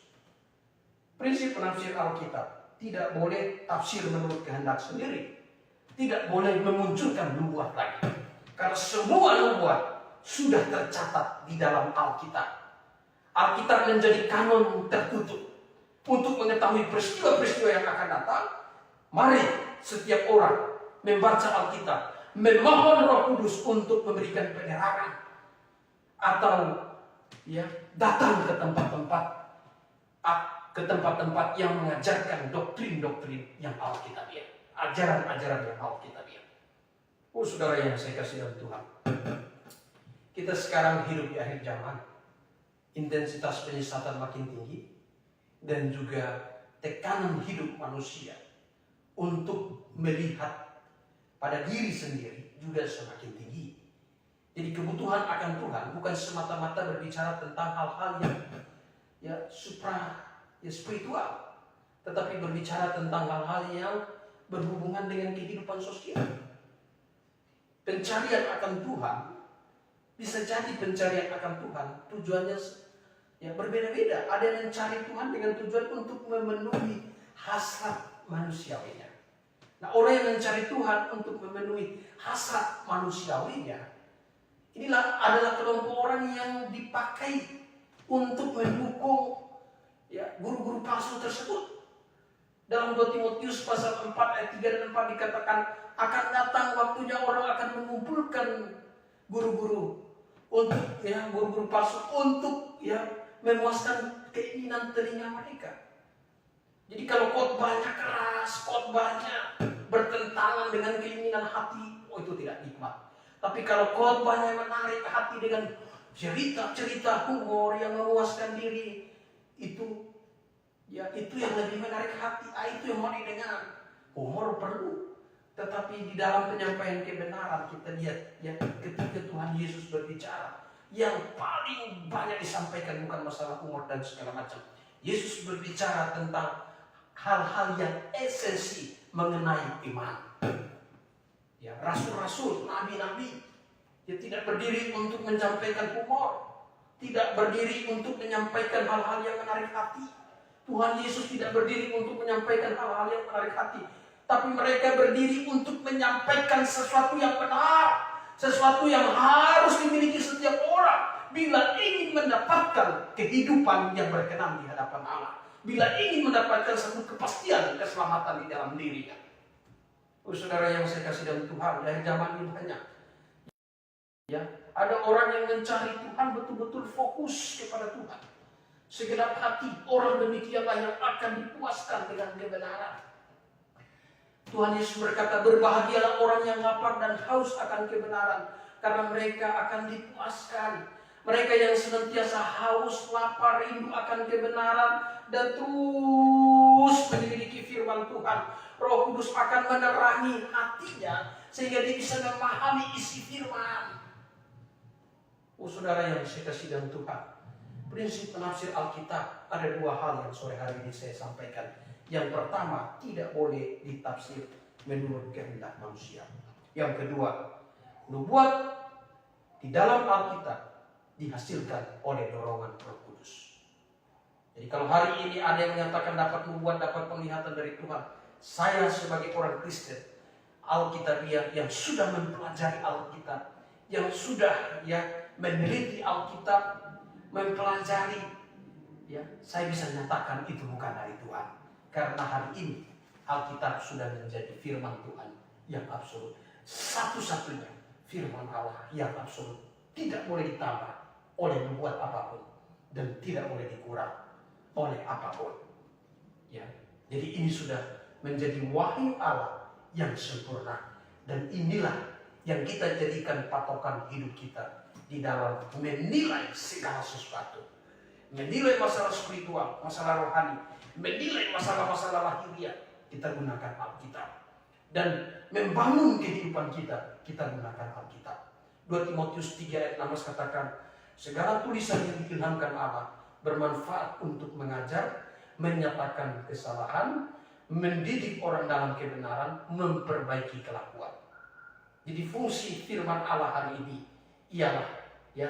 prinsip penafsir Alkitab tidak boleh tafsir menurut kehendak sendiri, tidak boleh memunculkan nubuat lagi. Karena semua nubuat sudah tercatat di dalam Alkitab. Alkitab menjadi kanon tertutup. Untuk mengetahui peristiwa-peristiwa yang akan datang, mari setiap orang membaca Alkitab, memohon Roh Kudus untuk memberikan penerangan. Atau ya datang ke tempat-tempat yang mengajarkan doktrin-doktrin yang Alkitabiah, ajaran-ajaran yang Alkitabiah. Oh saudara yang saya kasih dalam Tuhan, kita sekarang hidup di akhir zaman. Intensitas penyesatan makin tinggi dan juga tekanan hidup manusia untuk melihat pada diri sendiri juga semakin tinggi. Jadi kebutuhan akan Tuhan bukan semata-mata berbicara tentang hal-hal yang spiritual, tetapi berbicara tentang hal-hal yang berhubungan dengan kehidupan sosial. Pencarian akan Tuhan bisa jadi pencarian akan Tuhan tujuannya yang berbeda-beda. Ada yang mencari Tuhan dengan tujuan untuk memenuhi hasrat manusiawinya. Nah, orang yang mencari Tuhan untuk memenuhi hasrat manusiawinya, inilah adalah kelompok orang yang dipakai untuk mendukung ya guru-guru palsu tersebut. Dalam 2 Timotius pasal 4 ayat 3 dan 4 dikatakan, akan datang waktunya orang akan mengumpulkan guru-guru untuk guru-guru palsu untuk memuaskan keinginan telinga mereka. Jadi kalau khotbahnya keras, khotbahnya bertentangan dengan keinginan hati, itu tidak nikmat. Tapi kalau khotbahnya menarik hati dengan cerita-cerita humor yang memuaskan diri, itu yang lebih menarik hati. Itu yang mau didengar. Humor perlu, tetapi di dalam penyampaian kebenaran kita lihat ketika Tuhan Yesus berbicara, yang paling banyak disampaikan bukan masalah humor dan segala macam. Yesus berbicara tentang hal-hal yang esensi mengenai iman. Ya, rasul-rasul, nabi-nabi, tidak berdiri untuk menyampaikan humor, tidak berdiri untuk menyampaikan hal-hal yang menarik hati. Tuhan Yesus tidak berdiri untuk menyampaikan hal-hal yang menarik hati, tapi mereka berdiri untuk menyampaikan sesuatu yang benar, sesuatu yang harus dimiliki setiap orang bila ingin mendapatkan kehidupan yang berkenan di hadapan Allah, bila ingin mendapatkan satu kepastian keselamatan di dalam dirinya. Oh saudara yang saya kasih dalam Tuhan, dari zaman ini banyak ada orang yang mencari Tuhan betul-betul fokus kepada Tuhan. Segenap hati orang demikianlah yang akan dipuaskan dengan kebenaran. Tuhan Yesus berkata, berbahagialah orang yang lapar dan haus akan kebenaran, karena mereka akan dipuaskan. Mereka yang senantiasa haus, lapar, rindu akan kebenaran, dan terus menyelidiki firman Tuhan, Roh Kudus akan menerangi hatinya, sehingga dia bisa memahami isi firman. Oh saudara yang saya kasih dalam Tuhan, prinsip penafsir Alkitab ada 2 hal yang sore hari ini saya sampaikan. Yang pertama, tidak boleh ditafsir menurut kehendak manusia. Yang kedua, nubuat di dalam Alkitab dihasilkan oleh dorongan Roh Kudus. Jadi kalau hari ini ada yang menyatakan dapat nubuat, dapat penglihatan dari Tuhan, saya sebagai orang Kristen Alkitabiah yang sudah mempelajari Alkitab, yang sudah meneliti Alkitab, mempelajari, saya bisa nyatakan itu bukan dari Tuhan. Karena hari ini Alkitab sudah menjadi firman Tuhan yang absolut. satu-satunya firman Allah yang absolut, tidak boleh ditambah oleh membuat apapun dan tidak boleh dikurang oleh apapun. Ya, jadi ini sudah menjadi wahyu Allah yang sempurna, dan inilah yang kita jadikan patokan hidup kita di dalam menilai segala sesuatu, menilai masalah spiritual, masalah rohani, menilai masalah-masalah lahiriah. Kita gunakan Alkitab, dan membangun kehidupan kita gunakan Alkitab. 2 Timotius 3 ayat 16 katakan, segala tulisan yang diilhamkan Allah bermanfaat untuk mengajar, menyatakan kesalahan, mendidik orang dalam kebenaran, memperbaiki kelakuan. Jadi fungsi firman Allah hari ini ialah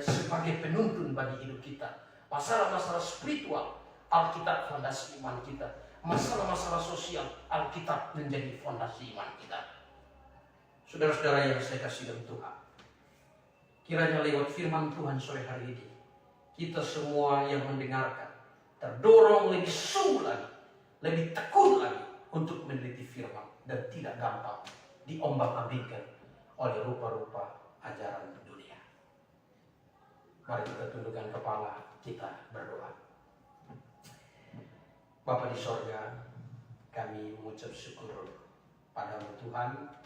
sebagai penuntun bagi hidup kita. Masalah-masalah spiritual, Alkitab fondasi iman kita. Masalah-masalah sosial, Alkitab menjadi fondasi iman kita. Saudara-saudara yang saya kasih dalam Tuhan, kiranya lewat firman Tuhan sore hari ini, kita semua yang mendengarkan terdorong lebih sungguh lagi, lebih tekun lagi untuk meneliti firman, dan tidak gampang diombang-ambingkan oleh rupa-rupa ajaran dunia. Mari kita tundukkan kepala, kita berdoa. Bapa di sorga, kami mengucap syukur padamu Tuhan.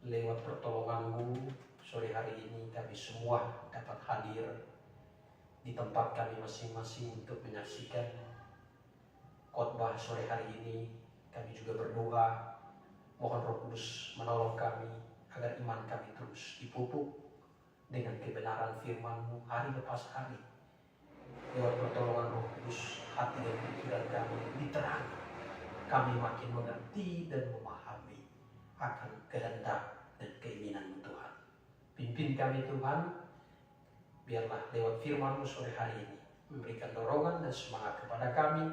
Lewat pertolongan-Mu sore hari ini kami semua dapat hadir di tempat kami masing-masing untuk menyaksikan khotbah sore hari ini. Kami juga berdoa, mohon Roh Kudus menolong kami agar iman kami terus dipupuk dengan kebenaran firman-Mu hari lepas hari. Lewat pertolongan Roh Kudus, hati dan pikiran kami diterangi. Kami makin mengerti dan memahami akan kehendak dan keinginan-Mu Tuhan. Pimpin kami Tuhan, biarlah lewat firman-Mu sore hari ini memberikan dorongan dan semangat kepada kami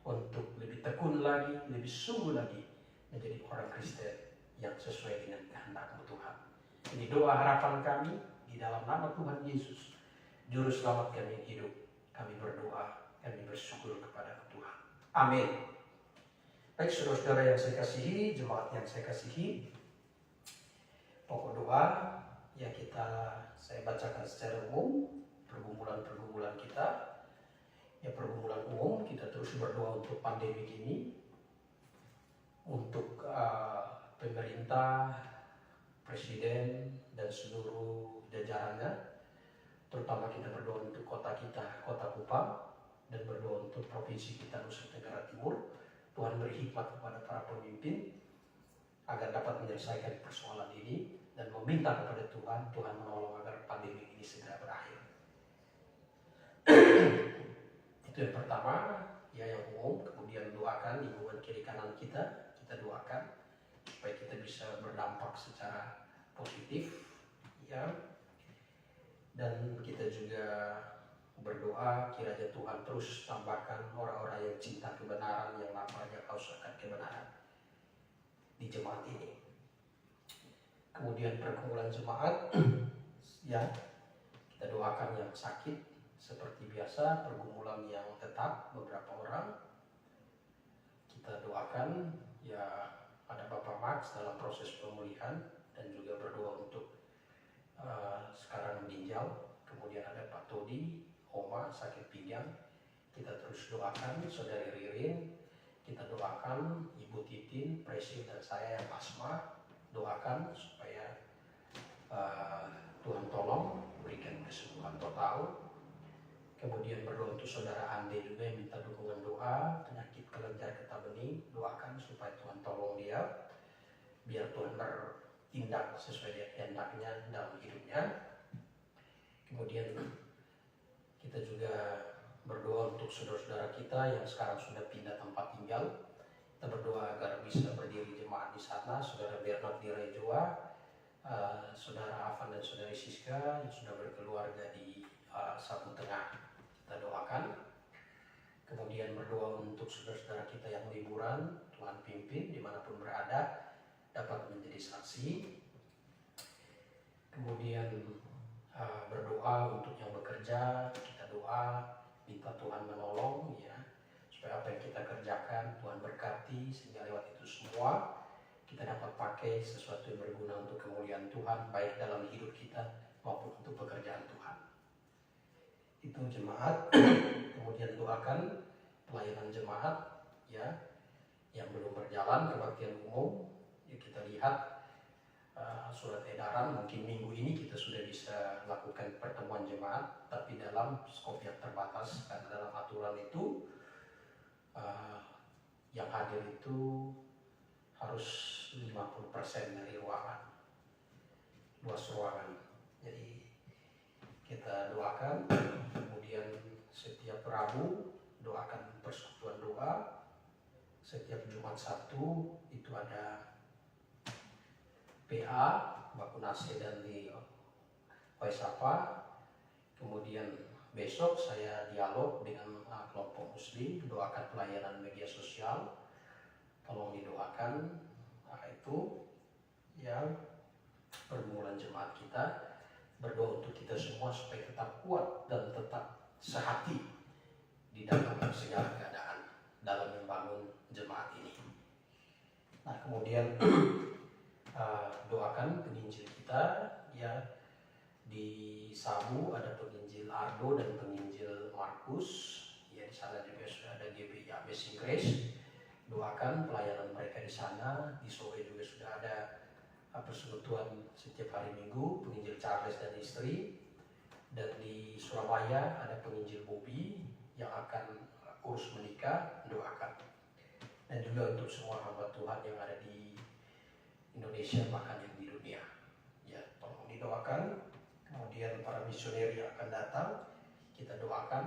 untuk lebih tekun lagi, lebih sungguh lagi menjadi orang Kristen yang sesuai dengan kehendak-Mu Tuhan. Ini doa harapan kami di dalam nama Tuhan Yesus, Juru Selamat kami yang hidup. Kami berdoa, kami bersyukur kepada Tuhan. Amin. Baik saudara-saudara yang saya kasihi, jemaat yang saya kasihi, pokok doa saya bacakan secara umum pergumulan-pergumulan kita. Ya, pergumulan umum, kita terus berdoa untuk pandemi ini, untuk pemerintah, presiden, dan seluruh jajarannya. Terutama kita berdoa untuk kota kita, Kota Kupang, dan berdoa untuk provinsi kita, Nusa Tenggara Timur. Tuhan beri hikmat kepada para pemimpin agar dapat menyelesaikan persoalan ini, dan meminta kepada Tuhan menolong agar pandemi ini segera berakhir. Itu yang pertama, yang umum. Kemudian doakan lingkungan kiri kanan kita doakan supaya kita bisa berdampak secara positif, dan kita juga berdoa kiranya Tuhan terus tambahkan orang-orang yang cinta kebenaran, yang laparnya haus akan kebenaran di jemaat ini. Kemudian pergumulan jemaat, kita doakan yang sakit seperti biasa, pergumulan yang tetap beberapa orang kita doakan. Ada Bapak Max dalam proses pemulihan dan juga berdoa untuk sekarang meninjau. Kemudian ada Pak Todi, Oma sakit pinggang, kita terus doakan. Saudari Ririn, kita doakan. Ibu Titin, Presil, dan saya yang asma, doakan supaya Tuhan tolong berikan kesembuhan total. Kemudian berdoa untuk saudara Ande juga yang minta dukungan doa, penyakit kelenjar getah bening, doakan supaya Tuhan tolong dia, biar Tuhan bertindak sesuai dengan kehendaknya dalam hidupnya. Kemudian kita juga berdoa untuk saudara-saudara kita yang sekarang sudah pindah tempat tinggal. Kita berdoa agar bisa berdiri jemaat di sana. Saudara Bernard di Rejoa, saudara Afan dan saudari Siska yang sudah berkeluarga di Sabu Tengah, kita doakan. Kemudian berdoa untuk saudara-saudara kita yang liburan, Tuhan pimpin dimanapun berada, dapat menjadi saksi. Kemudian berdoa untuk yang bekerja, kita doa minta Tuhan menolong, supaya apa yang kita kerjakan Tuhan berkati, sehingga lewat itu semua kita dapat pakai sesuatu yang berguna untuk kemuliaan Tuhan, baik dalam hidup kita maupun untuk pekerjaan Tuhan. Itu jemaat. Kemudian doakan pelayanan jemaat ya yang belum berjalan kebaktian umum. Ya, kita lihat surat edaran, mungkin minggu ini kita sudah bisa lakukan pertemuan jemaat, tapi dalam skop yang terbatas, karena dalam aturan itu yang hadir itu harus 50% dari ruangan, luas ruangan. Jadi kita doakan, kemudian setiap Rabu doakan persekutuan doa, setiap Jumat Sabtu itu ada PA, baku nasi dan di Waisapa. Kemudian besok saya dialog dengan kelompok muslim, doakan pelayanan media sosial, tolong didoakan. Itu yang pergumulan jemaat kita, berdoa untuk kita semua supaya tetap kuat dan tetap sehati di dalam segala keadaan dalam membangun jemaat ini. Nah, kemudian doakan penginjil kita ya, di Sabu ada penginjil Ardo dan penginjil Markus ya, di sana juga sudah ada GBI Amazing Grace. Doakan pelayanan mereka di sana. Di Soe juga sudah ada persekutuan setiap hari Minggu penginjil Charles dan istri, dan di Surabaya ada penginjil Bobby yang akan urus menikah. Doakan. Dan juga untuk semua hamba Tuhan yang ada di Indonesia bahkan yang di dunia ya, tolong didoakan. Kemudian para misioneri yang akan datang kita doakan